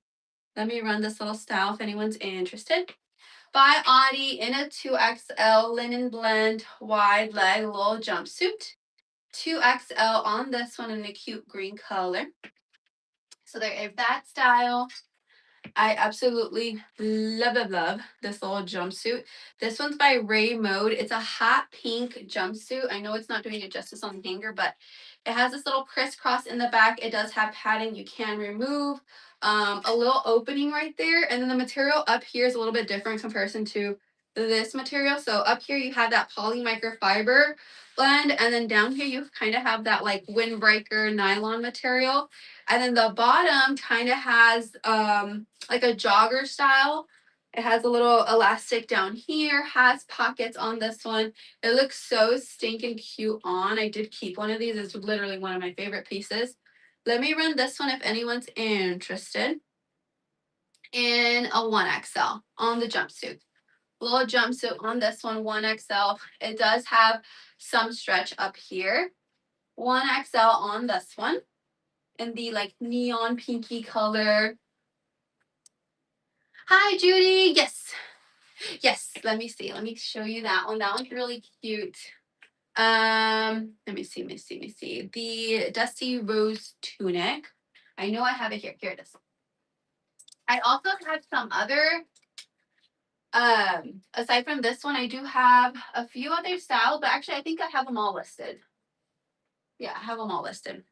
Let me run this little style if anyone's interested. By Audie in a 2XL linen blend, wide leg, little jumpsuit. 2XL on this one in a cute green color. So there is that style. I absolutely love this little jumpsuit. This one's by Ray Mode. It's a hot pink jumpsuit. I know it's not doing it justice on the hanger, but it has this little crisscross in the back. It does have padding you can remove. A little opening right there. And then the material up here is a little bit different in comparison to this material. So up here you have that poly microfiber blend. And then down here you kind of have that like windbreaker nylon material. And then the bottom kind of has like a jogger style. It has a little elastic down here, has pockets on this one. It looks so stinking cute on. I did keep one of these. It's literally one of my favorite pieces. Let me run this one if anyone's interested. In a 1XL on the jumpsuit. Little jumpsuit on this one, 1XL. It does have some stretch up here. 1XL on this one. In the like neon pinky color. Hi, Judy. Yes. Yes. Let me see. Let me show you that one. That one's really cute. Let me see. The Dusty Rose tunic. I know I have it here. Here it is. I also have some other, aside from this one, I do have a few other styles, but actually I think I have them all listed. Yeah, I have them all listed.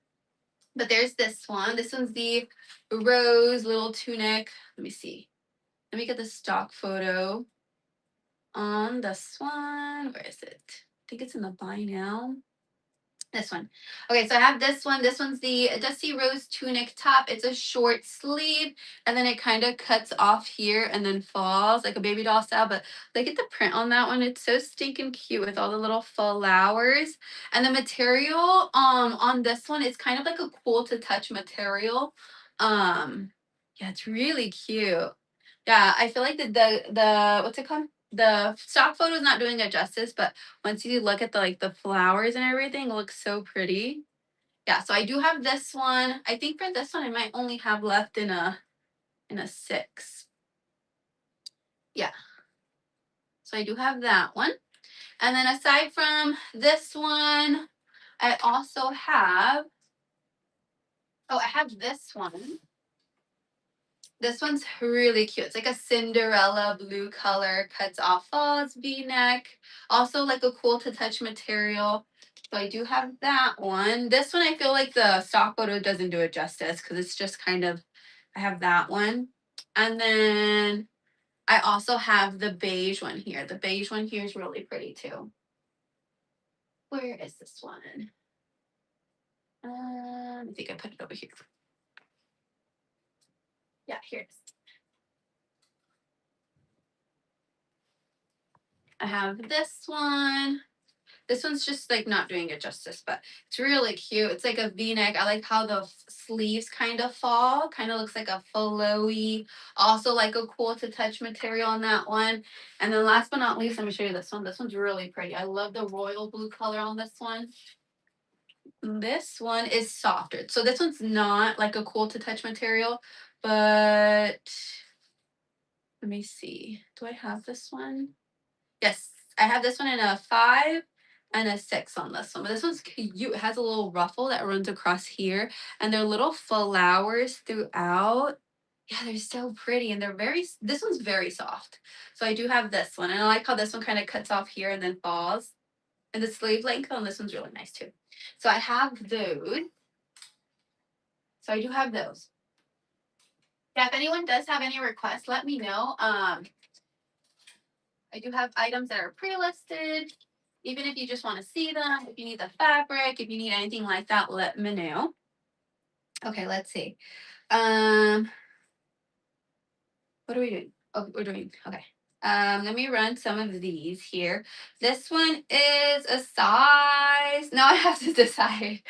But there's this one. This one's the rose little tunic. Let me see. Let me get the stock photo on this one. Where is it? I think it's in the buy now. This one. Okay, so I have this one. This one's the Dusty Rose tunic top. It's a short sleeve, and then it kind of cuts off here and then falls like a baby doll style. But look at the print on that one. It's so stinking cute with all the little flowers. And the material on this one is kind of like a cool to touch material. Yeah, it's really cute. Yeah, I feel like the what's it called? the stock photo is not doing it justice, but once you look at the flowers and everything, it looks so pretty. Yeah, so I do have this one. I think for this one, I might only have left in a 6. Yeah. So I do have that one. And then aside from this one, I also have, I have this one. This one's really cute. It's like a Cinderella blue color, cuts off falls, V-neck. Also like a cool to touch material. So I do have that one. This one I feel like the stock photo doesn't do it justice because it's just kind of, I have that one. And then I also have the beige one here. The beige one here is really pretty too. Where is this one? I think I put it over here. Yeah, here it is. I have this one. This one's just like not doing it justice, but it's really cute. It's like a V-neck. I like how the sleeves kind of fall. Kind of looks like a flowy. Also like a cool to touch material on that one. And then last but not least, let me show you this one. This one's really pretty. I love the royal blue color on this one. This one is softer. So this one's not like a cool to touch material, but let me see. Do I have this one? Yes, I have this one in a 5 and a 6 on this one. But this one's cute. It has a little ruffle that runs across here, and they're little flowers throughout. Yeah, they're so pretty, and this one's very soft. So I do have this one, and I like how this one kind of cuts off here and then falls. And the sleeve length on this one's really nice too. So I have those. So I do have those. Yeah, if anyone does have any requests, let me know. I do have items that are pre-listed. Even if you just want to see them, if you need the fabric, if you need anything like that, let me know. Okay, let's see. What are we doing? Oh, we're doing, okay. Let me run some of these here. This one is a size. Now I have to decide.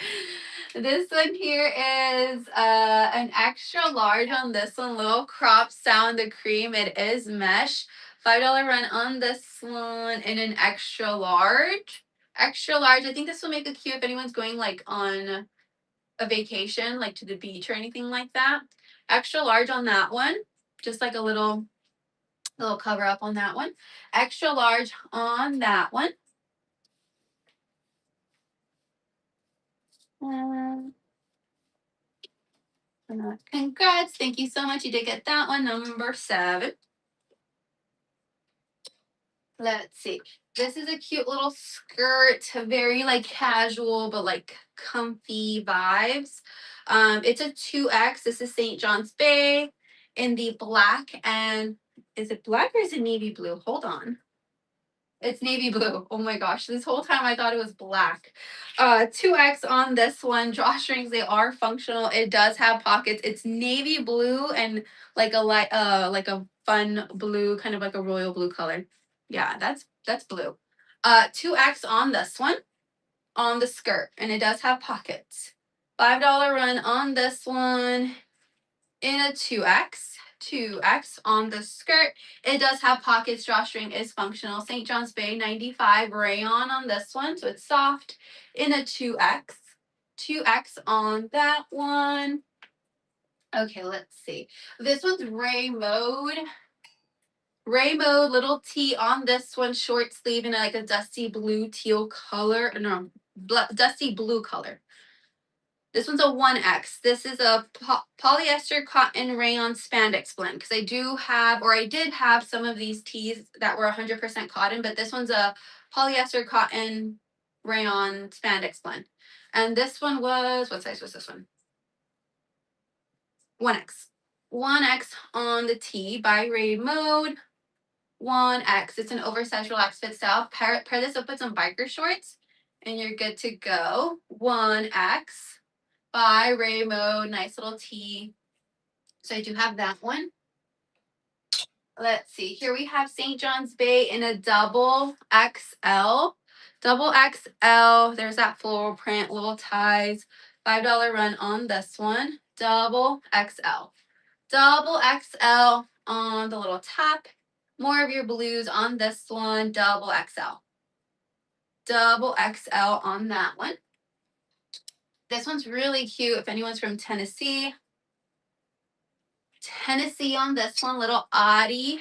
This one here is an extra large on this one. Little crop sound the cream. It is mesh. $5 run on this one in an extra large. Extra large. I think this will make it cute if anyone's going like on a vacation, like to the beach or anything like that. Extra large on that one. Just like a little cover up on that one. Extra large on that one. Congrats. Thank you so much. You did get that one, number 7. Let's see. This is a cute little skirt, very like casual, but like comfy vibes. It's a 2X. This is St. John's Bay in the black, and is it black or is it navy blue? Hold on. It's navy blue. Oh my gosh. This whole time I thought it was black. 2X on this one. Drawstrings, they are functional. It does have pockets. It's navy blue and like a light like a fun blue, kind of like a royal blue color. Yeah, that's blue. 2X on this one, on the skirt, and it does have pockets. $5 run on this one in a 2X. 2X on the skirt. It does have pockets. Drawstring is functional. St. John's Bay 95 rayon on this one, so it's soft in a 2X. 2X on that one. Okay, let's see. This one's Ray Mode. Ray Mode, little T on this one, short sleeve in like a dusty blue teal color. No, dusty blue color. This one's a 1X. This is a polyester cotton rayon spandex blend because I did have some of these tees that were 100% cotton, but this one's a polyester cotton rayon spandex blend. And this one was, what size was this one? 1X. 1X on the tee by Ray Mode. 1X. It's an oversized relaxed fit style. Pair this up with some biker shorts and you're good to go. 1X. By Ray Mode, nice little tee. So I do have that one. Let's see. Here we have St. John's Bay in a double XL. Double XL. There's that floral print, little ties. $5 run on this one. Double XL. Double XL on the little top. More of your blues on this one, double XL. Double XL on that one. This one's really cute if anyone's from Tennessee. Tennessee on this one, little oddie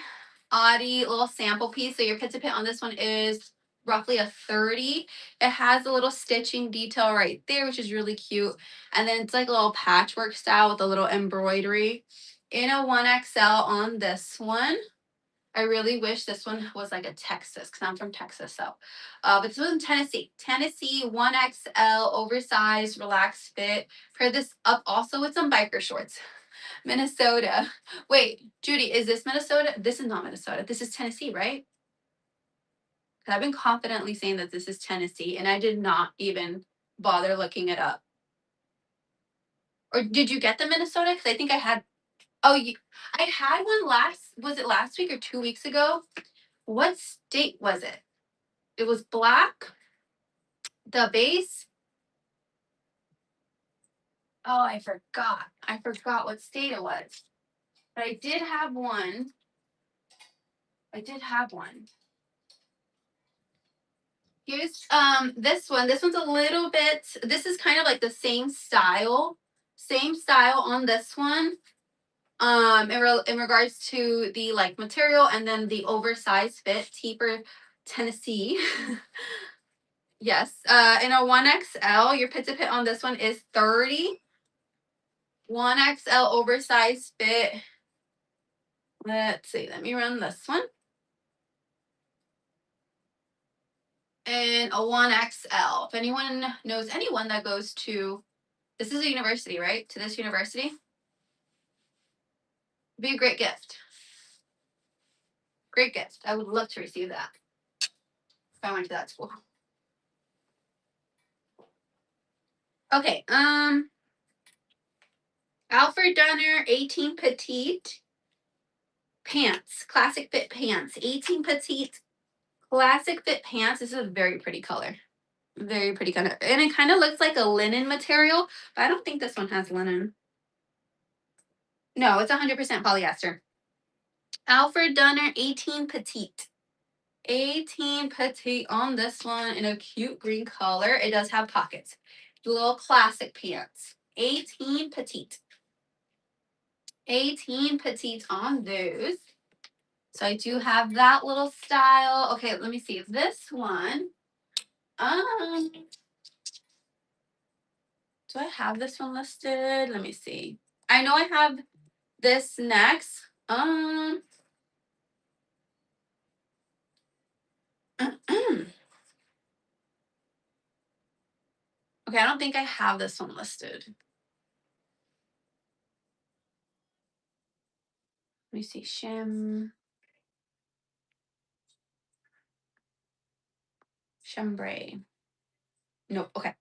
little sample piece. So your pizza pit on this one is roughly a 30. It has a little stitching detail right there, which is really cute. And then it's like a little patchwork style with a little embroidery. In a 1XL on this one. I really wish this one was like a Texas because I'm from Texas. So, but this was in Tennessee. Tennessee 1XL oversized relaxed fit. Pair this up also with some biker shorts. Minnesota. Wait, Judy, is this Minnesota? This is not Minnesota. This is Tennessee, right? 'Cause I've been confidently saying that this is Tennessee, and I did not even bother looking it up. Or did you get the Minnesota? Because I think I had. Oh, I had one last. Was it last week or 2 weeks ago? What state was it? It was black. The base. Oh, I forgot. I forgot what state it was. But I did have one. I did have one. Here's this one. This one's a little bit, this is kind of like the same style. Same style on this one. In regards to the like material and then the oversized fit, Teeper Tennessee. Yes. In a 1XL, your pizza pit on this one is 30. 1XL oversized fit. Let's see. Let me run this one. And a 1XL. If anyone knows anyone that goes to, this is a university, right? To this university. Be a great gift. Great gift. I would love to receive that if I went to that school. Okay. Alfred Dunner 18 petite pants. Classic fit pants. 18 petite classic fit pants. This is a very pretty color. Very pretty color. And it kind of looks like a linen material, but I don't think this one has linen. No, it's 100% polyester. Alfred Dunner 18 petite. 18 petite on this one in a cute green color. It does have pockets. Little classic pants. 18 petite. 18 petite on those. So I do have that little style. Okay, let me see. This one. Do I have this one listed? Let me see. I know I have this next. Okay, I don't think I have this one listed. Let me see. Chambray. Nope. Okay.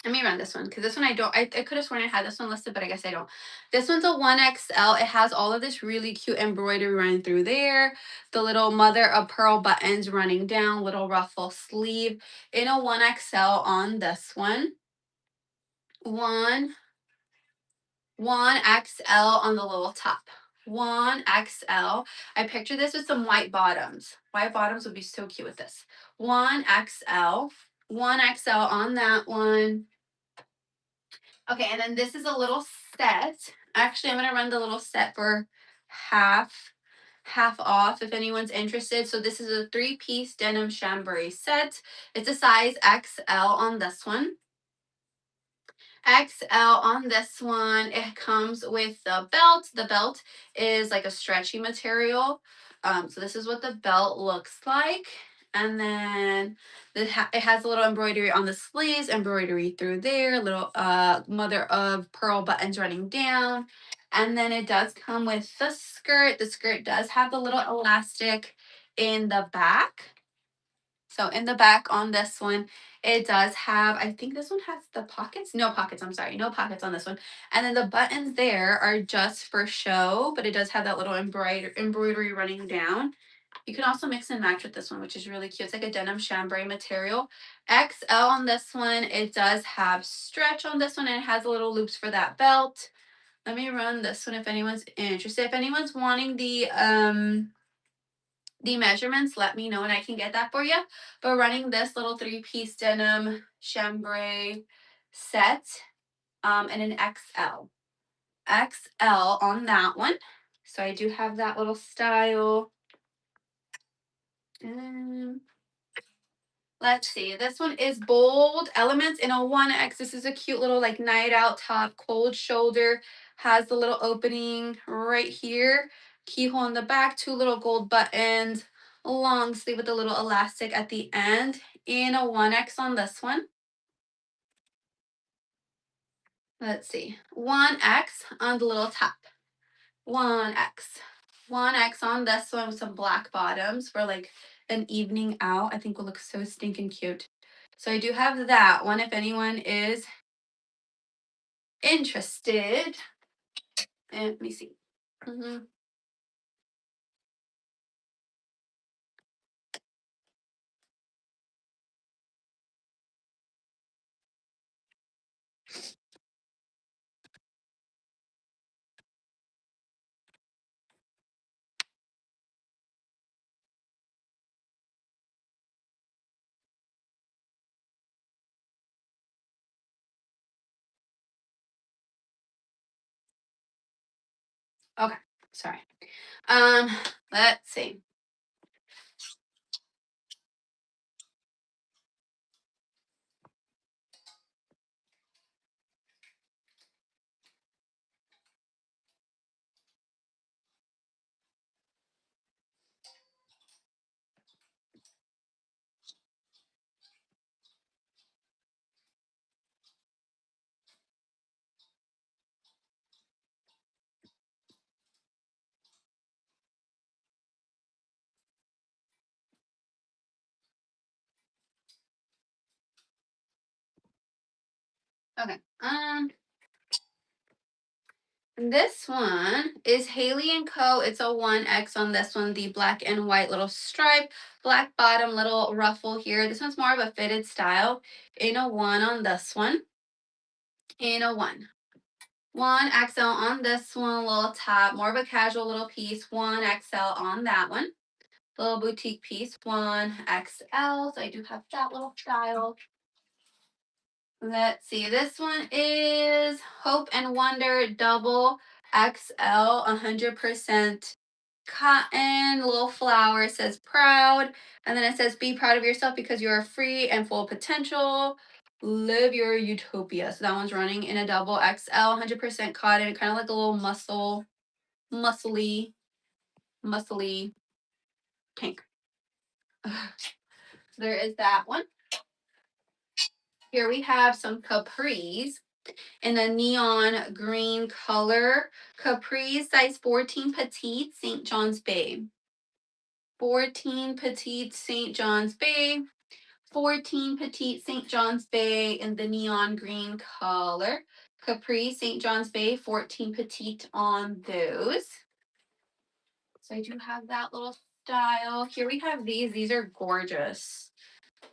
Let me run this one because this one I could have sworn I had this one listed, but I guess I don't. This one's a 1XL. It has all of this really cute embroidery running through there. The little mother of pearl buttons running down, little ruffle sleeve in a 1XL on this one. 1XL on the little top. 1XL. I picture this with some white bottoms. White bottoms would be so cute with this. 1XL. 1XL on that one. Okay, and then this is a little set. Actually, I'm going to run the little set for half off if anyone's interested. So this is a 3-piece denim chambray set. It's a size XL on this one. XL on this one. It comes with the belt. The belt is like a stretchy material. So this is what the belt looks like. And then it has a little embroidery on the sleeves, embroidery through there, little mother of pearl buttons running down. And then it does come with the skirt. The skirt does have the little elastic in the back. So in the back on this one, it does have, I think this one has the pockets. No pockets, I'm sorry. No pockets on this one. And then the buttons there are just for show, but it does have that little embroidery running down. You can also mix and match with this one, which is really cute. It's like a denim chambray material. XL on this one. It does have stretch on this one, and it has a little loops for that belt. Let me run this one if anyone's interested. If anyone's wanting the the measurements, let me know and I can get that for you. But running this little 3-piece denim chambray set in an XL. XL on that one. So I do have that little style. Let's see. This one is bold elements in a 1X. This is a cute little like night out top, cold shoulder. Has the little opening right here. Keyhole in the back, 2 little gold buttons. Long sleeve with a little elastic at the end. In a 1X on this one. Let's see. 1X on the little top. 1X. 1X on this one with some black bottoms for like an evening out. I think will look so stinking cute. So I do have that one if anyone is interested. And let me see. Okay, sorry. Let's see. Okay. This one is Haley and Co. It's a 1X on this one. The black and white little stripe, black bottom, little ruffle here. This one's more of a fitted style. In a 1 on this one. In a 1. 1XL on this one, little top, more of a casual little piece. 1XL on that one. Little boutique piece, 1XL. So I do have that little style. Let's see. This one is Hope and Wonder Double XL, 100% cotton. Little flower. It says proud. And then it says be proud of yourself because you are free and full of potential. Live your utopia. So that one's running in a double XL, 100% cotton, kind of like a little muscly pink. There is that one. Here we have some capris in a neon green color. Capris size 14 petite, St. John's Bay. 14 petite, St. John's Bay. 14 petite, St. John's Bay in the neon green color. Capri, St. John's Bay, 14 petite on those. So I do have that little style. Here we have these. These are gorgeous.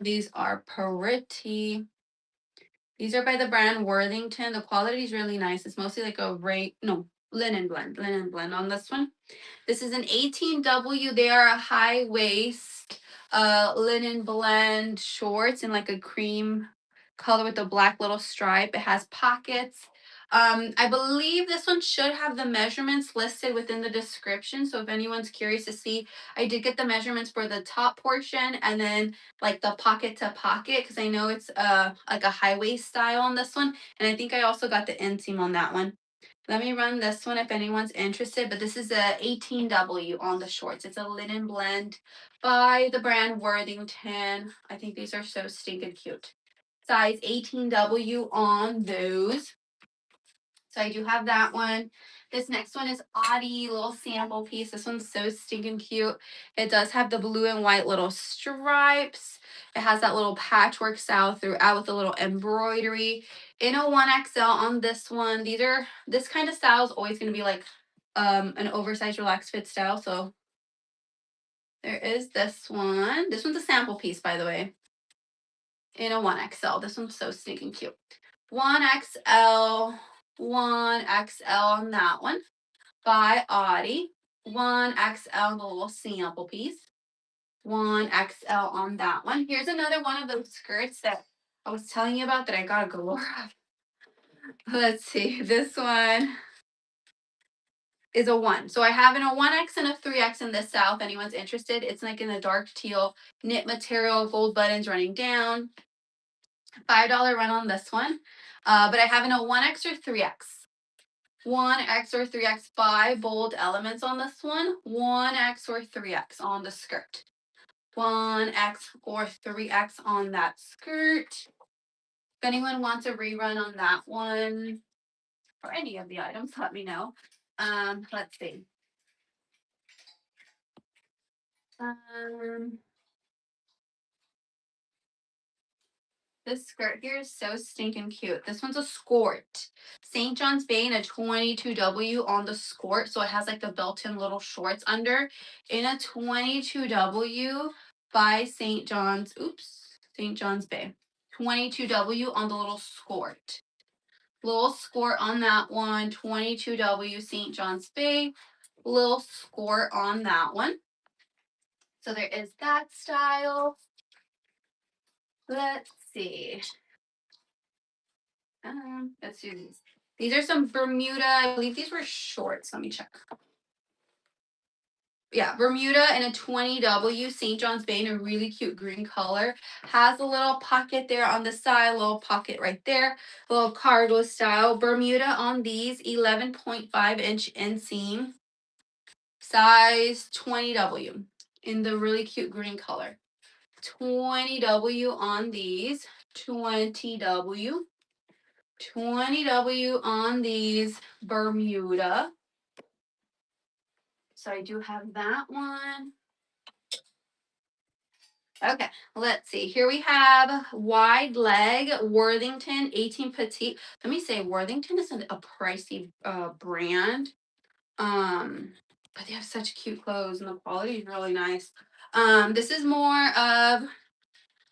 These are pretty. These are by the brand Worthington. The quality is really nice. It's mostly like a linen blend on this one. This is an 18W. They are a high waist linen blend shorts in like a cream color with a black little stripe. It has pockets. I believe this one should have the measurements listed within the description. So if anyone's curious to see, I did get the measurements for the top portion and then like the pocket to pocket because I know it's like a high waist style on this one. And I think I also got the inseam on that one. Let me run this one if anyone's interested, but this is a 18W on the shorts. It's a linen blend by the brand Worthington. I think these are so stinking cute. Size 18W on those. So I do have that one. This next one is Audie, little sample piece. This one's so stinking cute. It does have the blue and white little stripes. It has that little patchwork style throughout with a little embroidery. In a 1XL on this one. This kind of style is always going to be like an oversized relaxed fit style. So there is this one. This one's a sample piece, by the way. In a 1XL. This one's so stinking cute. 1XL. 1XL on that one by Audie. 1XL, the little sample piece. 1XL on that one. Here's another one of those skirts that I was telling you about that I got a galore of. Let's see, this one is a 1. So I have in a 1X and a 3X in this style if anyone's interested. It's like in a dark teal knit material, gold buttons running down. $5 run on this one. But I have in a 1X or 3X. 1X or 3X, 5 bold elements on this one. 1X or 3X on the skirt. 1X or 3X on that skirt. If anyone wants a rerun on that one or any of the items, let me know. Let's see. This skirt here is so stinking cute. This one's a skort. St. John's Bay in a 22W on the skort. So it has like the built-in little shorts under. In a 22W by St. John's, St. John's Bay. 22W on the little skort. Little skort on that one. 22W St. John's Bay. Little skort on that one. So there is that style. Let's see. Let's do these. These are some Bermuda. I believe these were shorts. Let me check. Yeah, Bermuda in a 20W, St. John's Bay in a really cute green color. Has a little pocket there on the side, a little pocket right there, a little cargo style. Bermuda on these, 11.5-inch inseam, size 20W in the really cute green color. 20W on these, 20W. 20W on these Bermuda. So I do have that one. Okay, let's see. Here we have wide leg Worthington 18 petite. Let me say Worthington isn't a pricey brand. But they have such cute clothes and the quality is really nice. This is more of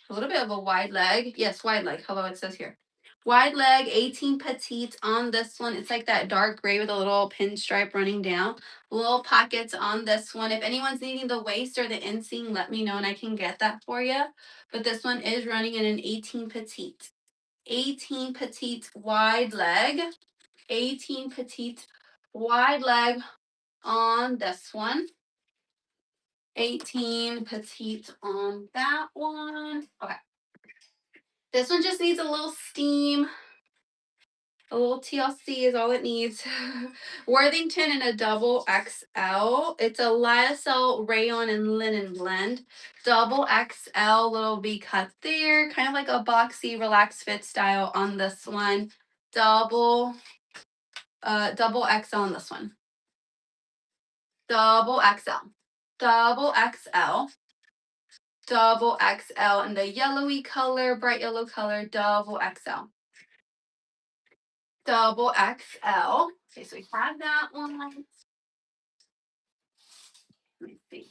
a little bit of a wide leg. Yes, wide leg. Hello, it says here. Wide leg, 18 petite on this one. It's like that dark gray with a little pinstripe running down. Little pockets on this one. If anyone's needing the waist or the inseam, let me know and I can get that for you. But this one is running in an 18 petite. 18 petite wide leg. 18 petite wide leg on this one. 18 petite on that one. Okay. This one just needs a little steam. A little TLC is all it needs. Worthington in a double XL. It's a lyocell rayon and linen blend. Double XL, little V cut there. Kind of like a boxy, relaxed fit style on this one. Double XL on this one. Double XL. Double XL. Double XL in the yellowy color, bright yellow color, double XL. Double XL. Okay, so we have that one. Let me see.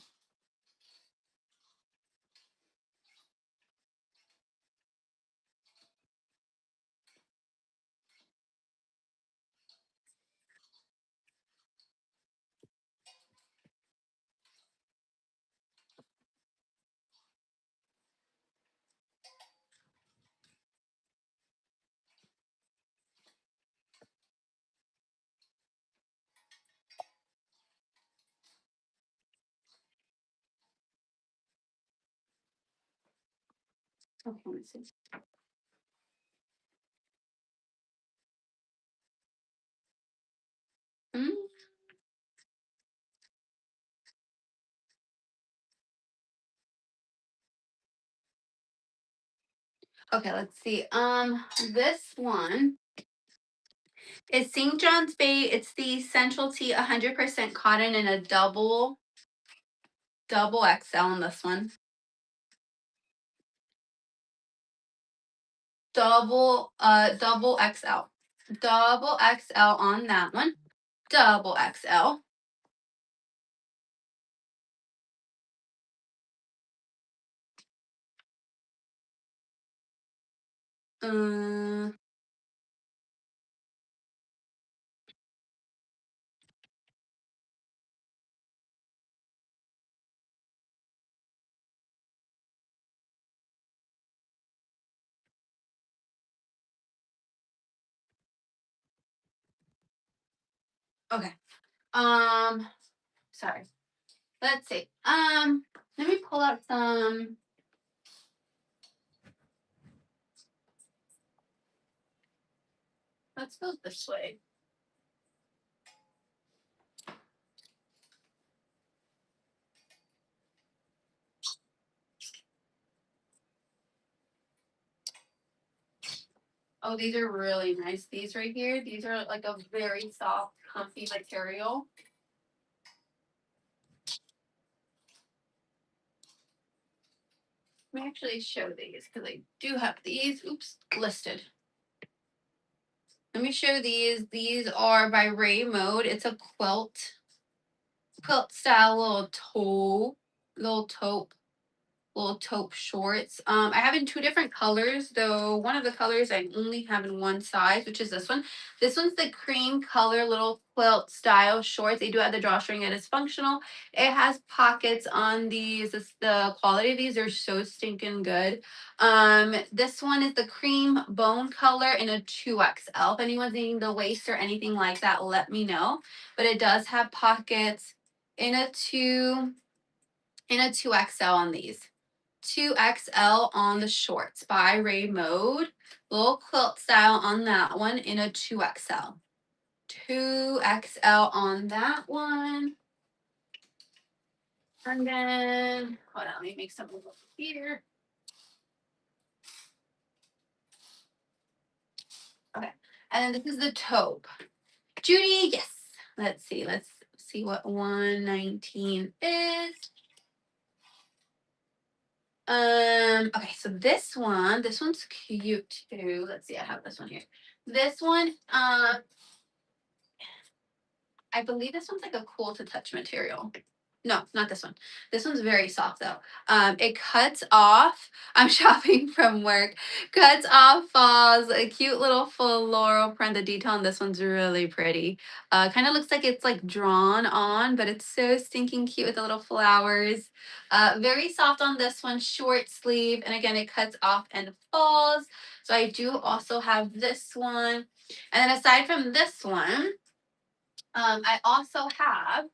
Okay, let me see. Hmm? Okay, let's see. This one is St. John's Bay. It's the Central Tee 100% cotton in a double XL on this one. Double XL. Double XL on that one. Double XL. Okay. Sorry. Let's see. Let me pull out some. Let's go this way. Oh, these are really nice. These right here, these are like a very soft, comfy material. Let me actually show these because I do have these, listed. Let me show these. These are by Ray Mode. It's a quilt style little taupe shorts. I have in two different colors, though one of the colors I only have in one size, which is this one. This one's the cream color little quilt style shorts. They do have the drawstring and it's functional. It has pockets on these. The quality of these are so stinking good. This one is the cream bone color in a 2XL. If anyone's needing the waist or anything like that, let me know. But it does have pockets in a 2XL on these. 2XL on the shorts by Ray Mode. Little quilt style on that one in a 2XL. 2XL on that one. And then, hold on, let me make some over here. Okay. And then this is the taupe. Judy, yes. Let's see what 119 is. Okay, so this one's cute too. Let's see, I have this one here. This one, I believe this one's like a cool to touch material. No, not this one. This one's very soft though. It cuts off. I'm shopping from work. Cuts off falls. A cute little floral print. The detail on this one's really pretty. Kind of looks like it's like drawn on, but it's so stinking cute with the little flowers. Very soft on this one. Short sleeve, and again, it cuts off and falls. So I do also have this one, and then aside from this one, I also have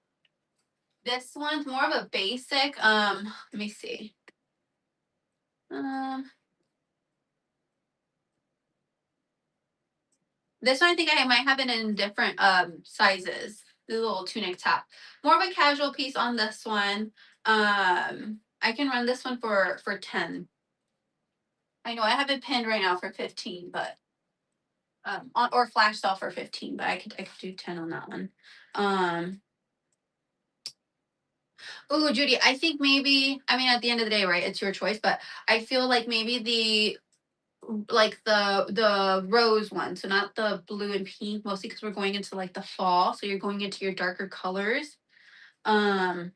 this one's more of a basic. Let me see. This one I think I might have it in different sizes. The little tunic top. More of a casual piece on this one. I can run this one for 10. I know I have it pinned right now for 15, but or flash sale for 15, but I could do 10 on that one. Oh, Judy, I think maybe, I mean, at the end of the day, right, it's your choice, but I feel like maybe the rose one, so not the blue and pink, mostly because we're going into like the fall, so you're going into your darker colors. But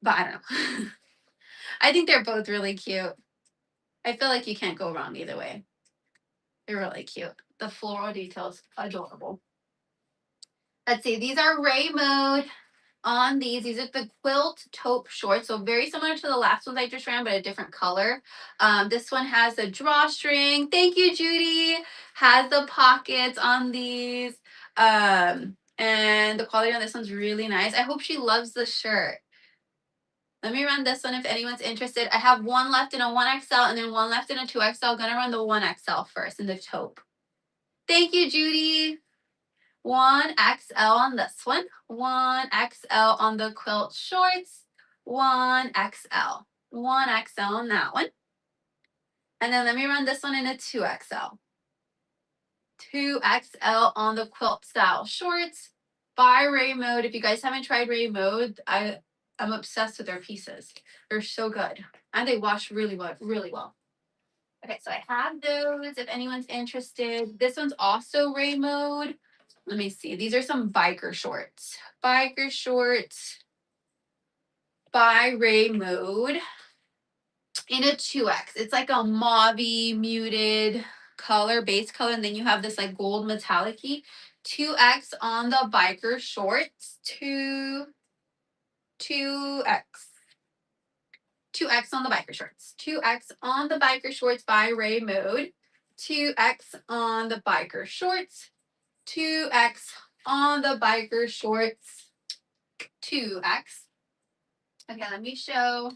I don't know. I think they're both really cute. I feel like you can't go wrong either way. They're really cute. The floral details, adorable. Let's see, these are Ray Mode on these. These are the quilt taupe shorts. So very similar to the last ones I just ran, but a different color. This one has a drawstring. Thank you, Judy. Has the pockets on these. And the quality on this one's really nice. I hope she loves the shirt. Let me run this one if anyone's interested. I have one left in a 1XL and then one left in a 2XL. Gonna run the 1XL first in the taupe. Thank you, Judy. 1XL on this one. 1XL on the quilt shorts. 1XL. 1XL on that one. And then let me run this one in a 2XL. 2XL on the quilt style shorts by Ray Mode. If you guys haven't tried Ray Mode, I'm obsessed with their pieces. They're so good. And they wash really well, really well. Okay, so I have those if anyone's interested. This one's also Ray Mode. Let me see. These are some biker shorts. Biker shorts by Ray Mode in a 2X. It's like a mauve muted color, base color, and then you have this like gold metallic-y. 2X on the biker shorts. 2X. 2X on the biker shorts. 2X on the biker shorts by Ray Mode. 2X on the biker shorts, 2X on the biker shorts, 2X. Okay, let me show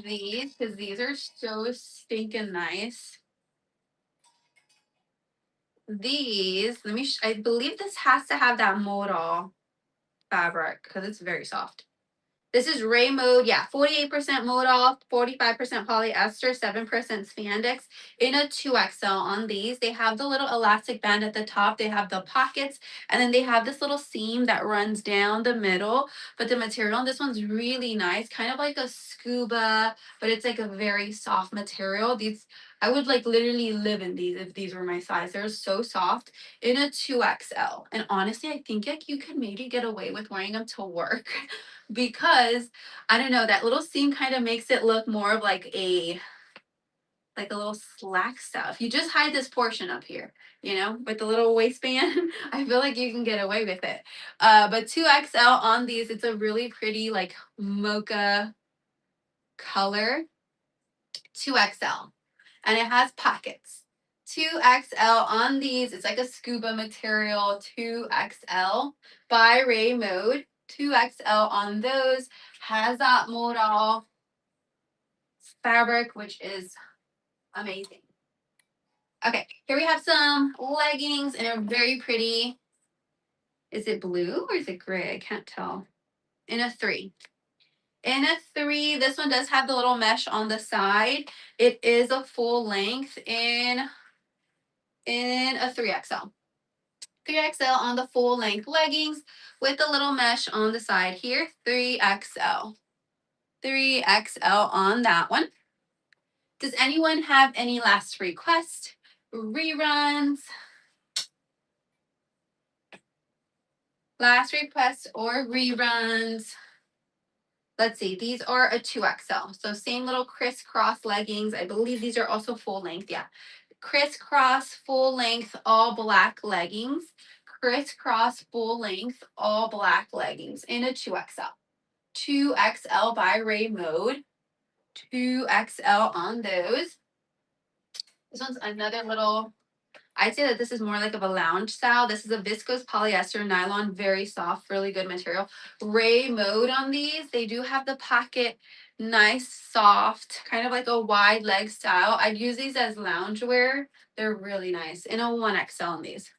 these because these are so stinking nice. These, I believe this has to have that modal fabric because it's very soft. This is Ray Mode, yeah, 48% modal, 45% polyester, 7% spandex in a 2XL on these. They have the little elastic band at the top. They have the pockets, and then they have this little seam that runs down the middle. But the material on this one's really nice, kind of like a scuba, but it's like a very soft material. These, I would like literally live in these if these were my size. They're so soft in a 2XL. And honestly, I think like you could maybe get away with wearing them to work. Because I don't know, that little seam kind of makes it look more of like a little slack stuff. You just hide this portion up here, you know, with the little waistband. I feel like you can get away with it. But 2XL on these, it's a really pretty like mocha color. 2XL. And it has pockets. 2XL on these. It's like a scuba material. 2XL by Ray Mode. 2XL on those has that modal fabric, which is amazing. Okay, here we have some leggings and a very pretty, is it blue or is it gray? I can't tell. In a 3. In a 3, this one does have the little mesh on the side. It is a full length in a 3XL. 3XL on the full length leggings with a little mesh on the side here. 3XL. 3XL on that one. Does anyone have any last requests? Reruns? Last requests or reruns? Let's see, these are a 2XL. So same little crisscross leggings. I believe these are also full length. Yeah. Crisscross full length all black leggings. Crisscross full length all black leggings in a 2XL. 2XL by Ray Mode. 2XL on those. This one's another little, I'd say that this is more like of a lounge style. This is a viscose polyester nylon, very soft, really good material. Ray Mode on these. They do have the pocket, nice, soft, kind of like a wide leg style. I'd use these as loungewear. They're really nice. In a 1XL on these.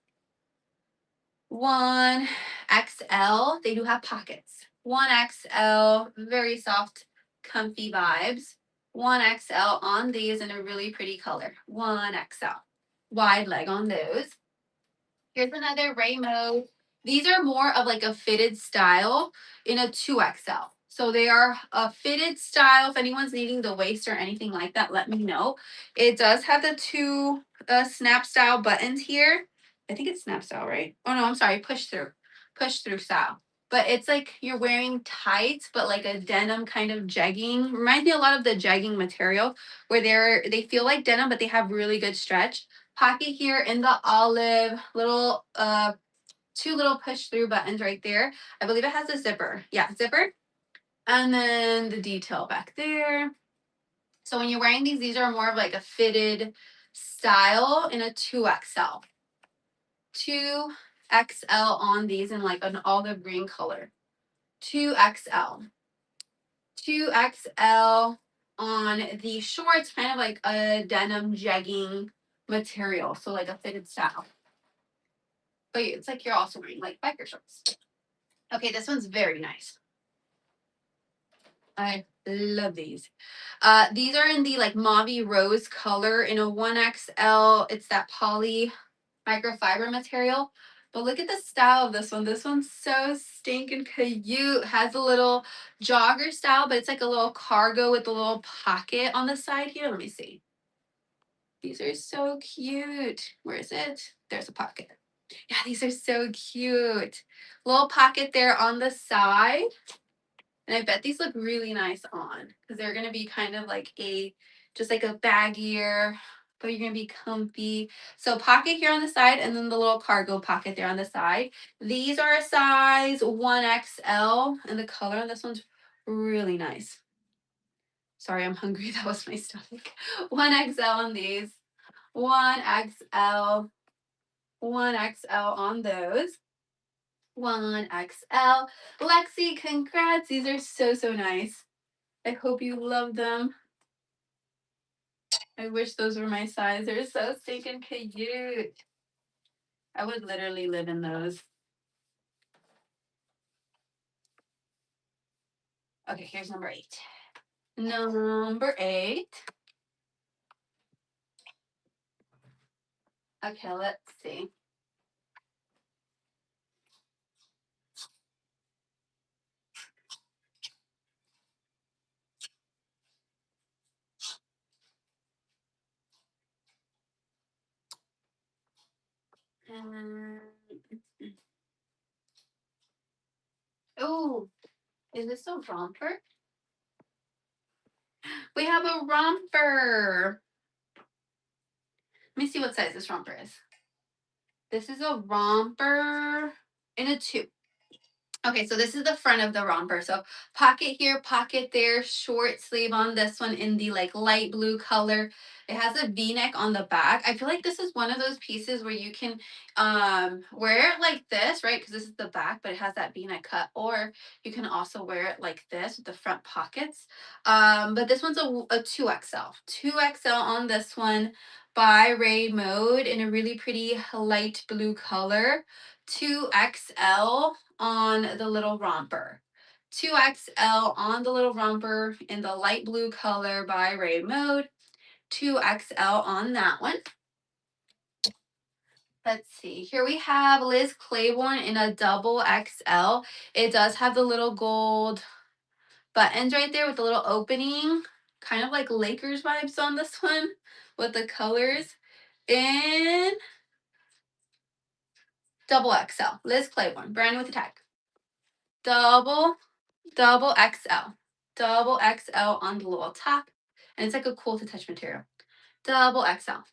1XL. They do have pockets. 1XL, very soft, comfy vibes. 1XL on these in a really pretty color. 1XL. Wide leg on those. Here's another Ray Mode. These are more of like a fitted style in a 2XL. So they are a fitted style. If anyone's needing the waist or anything like that, let me know. It does have the 2 snap style buttons here. I think it's snap style, right? Oh no, I'm sorry, push through style. But it's like you're wearing tights, but like a denim kind of jegging. Reminds me a lot of the jegging material where they feel like denim, but they have really good stretch. Pocket here in the olive, little 2 little push through buttons right there. I believe it has a zipper. Yeah, zipper. And then the detail back there. So when you're wearing these are more of like a fitted style in a 2XL. 2XL on these in like an olive green color. 2XL. 2XL on the shorts, kind of like a denim jegging material. So like a fitted style. But it's like you're also wearing like biker shorts. Okay, this one's very nice. I love these. These are in the like mauve rose color in a 1XL. It's that poly microfiber material. But look at the style of this one. This one's so stinking cute. Has a little jogger style, but it's like a little cargo with a little pocket on the side here. Let me see. These are so cute. Where is it? There's a pocket. Yeah, these are so cute. Little pocket there on the side. And I bet these look really nice on because they're going to be kind of like just like a baggier, but you're going to be comfy. So pocket here on the side and then the little cargo pocket there on the side. These are a size 1XL and the color on this one's really nice. Sorry, I'm hungry. That was my stomach. 1XL on these. 1XL, 1XL on those. 1XL. Lexi, congrats. These are so, so nice. I hope you love them. I wish those were my size. They're so stinking cute. I would literally live in those. Okay, here's number 8. Number 8. Okay, let's see. Oh, is this a romper? We have a romper. Let me see what size this romper is. This is a romper in a 2. Okay, so this is the front of the romper. So pocket here, pocket there, short sleeve on this one in the like light blue color. It has a V-neck on the back. I feel like this is one of those pieces where you can wear it like this, right? Because this is the back, but it has that V-neck cut. Or you can also wear it like this with the front pockets. But this one's a 2XL. 2XL on this one by Ray Mode in a really pretty light blue color. 2XL on the little romper. 2XL on the little romper in the light blue color by Ray Mode. 2XL on that one. Let's see. Here we have Liz Claiborne in a double XL. It does have the little gold buttons right there with the little opening. Kind of like Lakers vibes on this one with the colors. In double XL. Liz Claiborne. Brand new with the tag. Double XL. Double XL on the little top. And it's like a cool to touch material. Double XL.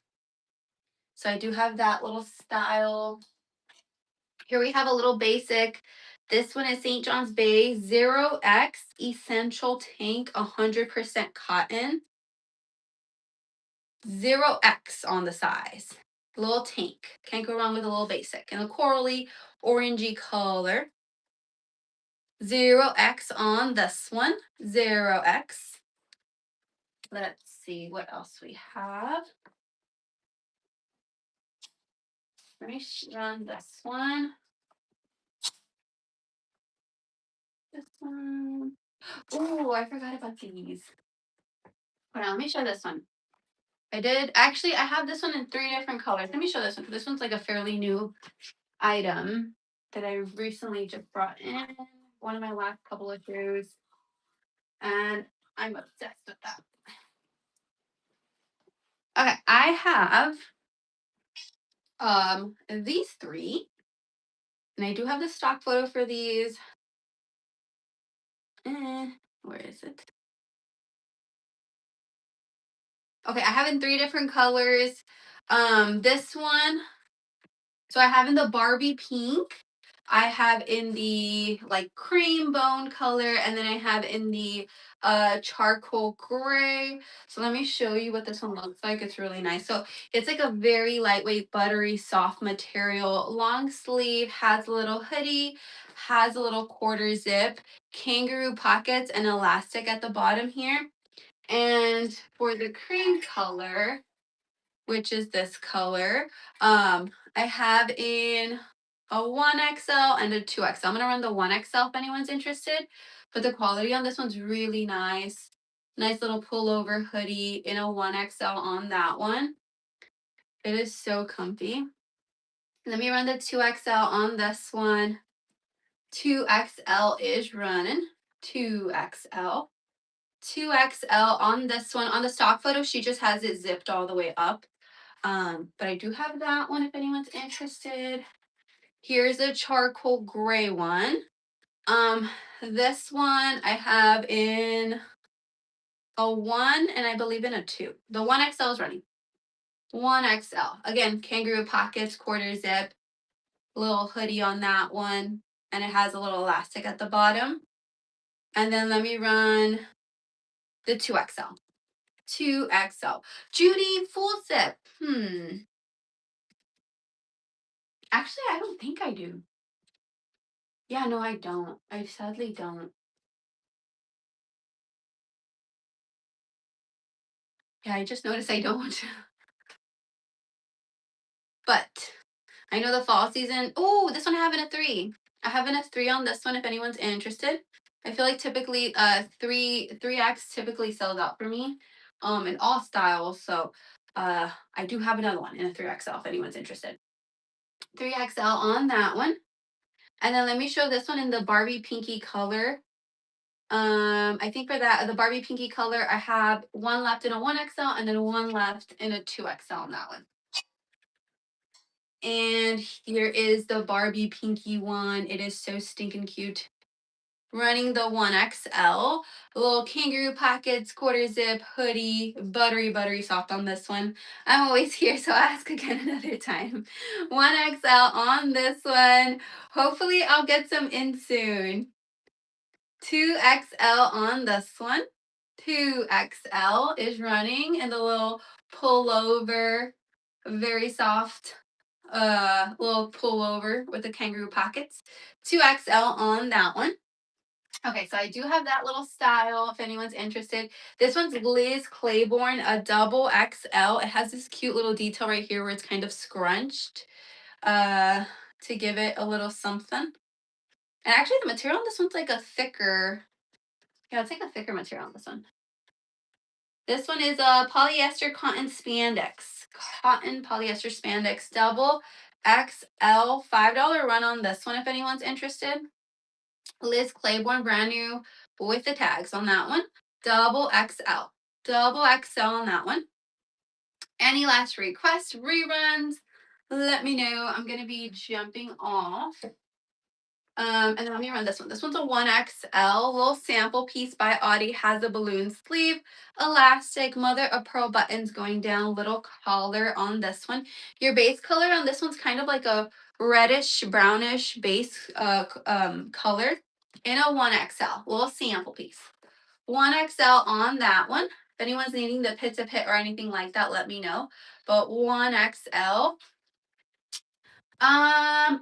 So I do have that little style. Here we have a little basic. This one is St. John's Bay 0X Essential Tank 100% cotton. 0X on the size. Little tank. Can't go wrong with a little basic. And a corally orangey color. 0X on this one. 0X. Let's see what else we have. Let me run this one. This one. Oh, I forgot about these. Hold on, let me show this one. I have this one in 3 different colors. Let me show this one. This one's like a fairly new item that I recently just brought in. One of my last couple of shows. And I'm obsessed with that. Okay, I have these 3. And I do have the stock photo for these. Where is it? Okay, I have in 3 different colors. This one, so I have in the Barbie pink. I have in the like cream bone color, and then I have in the charcoal gray. So let me show you what this one looks like. It's really nice. So it's like a very lightweight, buttery, soft material. Long sleeve, has a little hoodie, has a little quarter zip, kangaroo pockets, and elastic at the bottom here. And for the cream color, which is this color, I have in a 1XL and a 2XL. I'm going to run the 1XL if anyone's interested. But the quality on this one's really nice. Nice little pullover hoodie in a 1XL on that one. It is so comfy. Let me run the 2XL on this one. 2XL is running. 2XL. 2XL on this one. On the stock photo, she just has it zipped all the way up. But I do have that one if anyone's interested. Here's a charcoal gray one. This one I have in a 1 and I believe in a 2. The 1XL is running. 1XL. Again, kangaroo pockets, quarter zip, little hoodie on that one, and it has a little elastic at the bottom. And then let me run the 2XL. 2XL. Judy, full zip. Actually, I don't think I do. Yeah, no, I don't. I sadly don't. Yeah, I just noticed I don't. But I know the fall season. Oh, this one I have in a 3. I have in a 3 on this one if anyone's interested. I feel like typically 3X typically sells out for me in all styles. So I do have another one in a 3XL if anyone's interested. 3XL on that one. And then let me show this one in the Barbie pinky color. I think for that the Barbie pinky color, I have one left in a 1XL and then one left in a 2XL on that one. And here is the Barbie pinky one. It is so stinking cute. Running the 1XL. Little kangaroo pockets, quarter zip, hoodie, buttery soft on this one. I'm always here, so I'll ask again another time. 1XL on this one. Hopefully I'll get some in soon. 2XL on this one. 2XL is running in the little pullover, very soft little pullover with the kangaroo pockets. 2XL on that one. Okay, so I do have that little style if anyone's interested. This one's Liz Claiborne, a double XL. It has this cute little detail right here where it's kind of scrunched to give it a little something. And actually the material on this one's like a thicker, yeah, it's like a thicker material on this one. This one is a polyester cotton spandex. Cotton polyester spandex double XL. $5 run on this one if anyone's interested. Liz Claiborne, brand new with the tags on that one. Double XL. Double XL on that one. Any last requests, reruns, let me know. I'm going to be jumping off. And then let me run this one. This one's a 1XL little sample piece by Audie. Has a balloon sleeve, elastic, mother of pearl buttons going down, little collar on this one. Your base color on this one's kind of like a reddish brownish base color in a 1XL little sample piece. 1XL on that one. If anyone's needing the pit to pit or anything like that, let me know. But 1XL.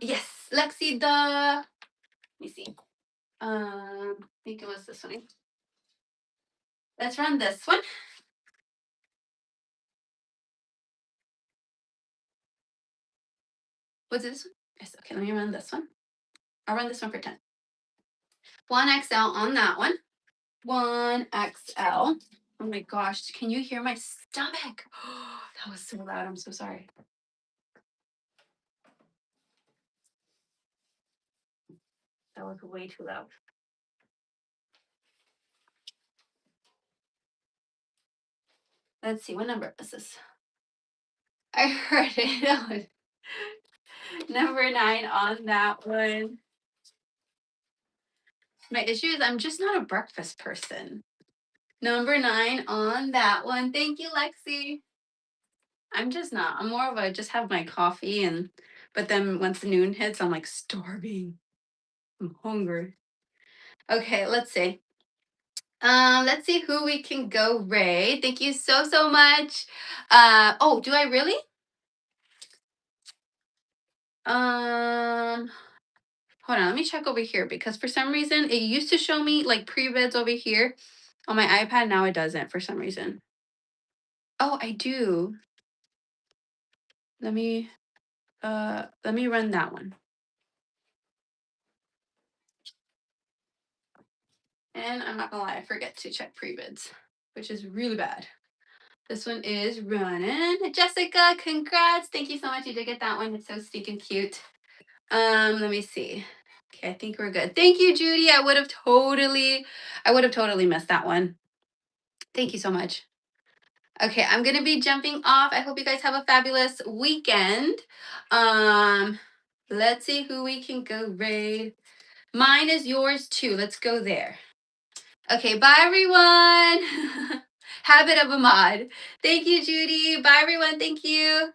Yes, Lexi the. Let me see. I think it was this one. Let's run this one. Was this one? Yes, okay, let me run this one. I'll run this one for 10. 1XL on that one. 1XL. Oh my gosh, can you hear my stomach? That was so loud. I'm so sorry. That was way too loud. Let's see, what number is this? I heard it. Number 9 on that one. My issue is I'm just not a breakfast person. Number 9 on that one. Thank you, Lexi. I'm just not. I'm more of a just have my coffee but then once noon hits, I'm like starving. I'm hungry. Okay, let's see. Let's see who we can go Ray. Thank you so much. Oh, do I really? Hold on, let me check over here because for some reason it used to show me like pre-vids over here on my iPad. Now it doesn't for some reason. Oh, I do. Let me run that one. And I'm not gonna lie, I forget to check pre-vids, which is really bad. This one is running. Jessica, congrats. Thank you so much. You did get that one. It's so stinking cute. Let me see. Okay, I think we're good. Thank you, Judy. I would have totally missed that one. Thank you so much. Okay, I'm gonna be jumping off. I hope you guys have a fabulous weekend. Let's see who we can go raid. Mine is yours too. Let's go there. Okay, bye everyone. Habit of a mod. Thank you, Judy. Bye everyone. Thank you.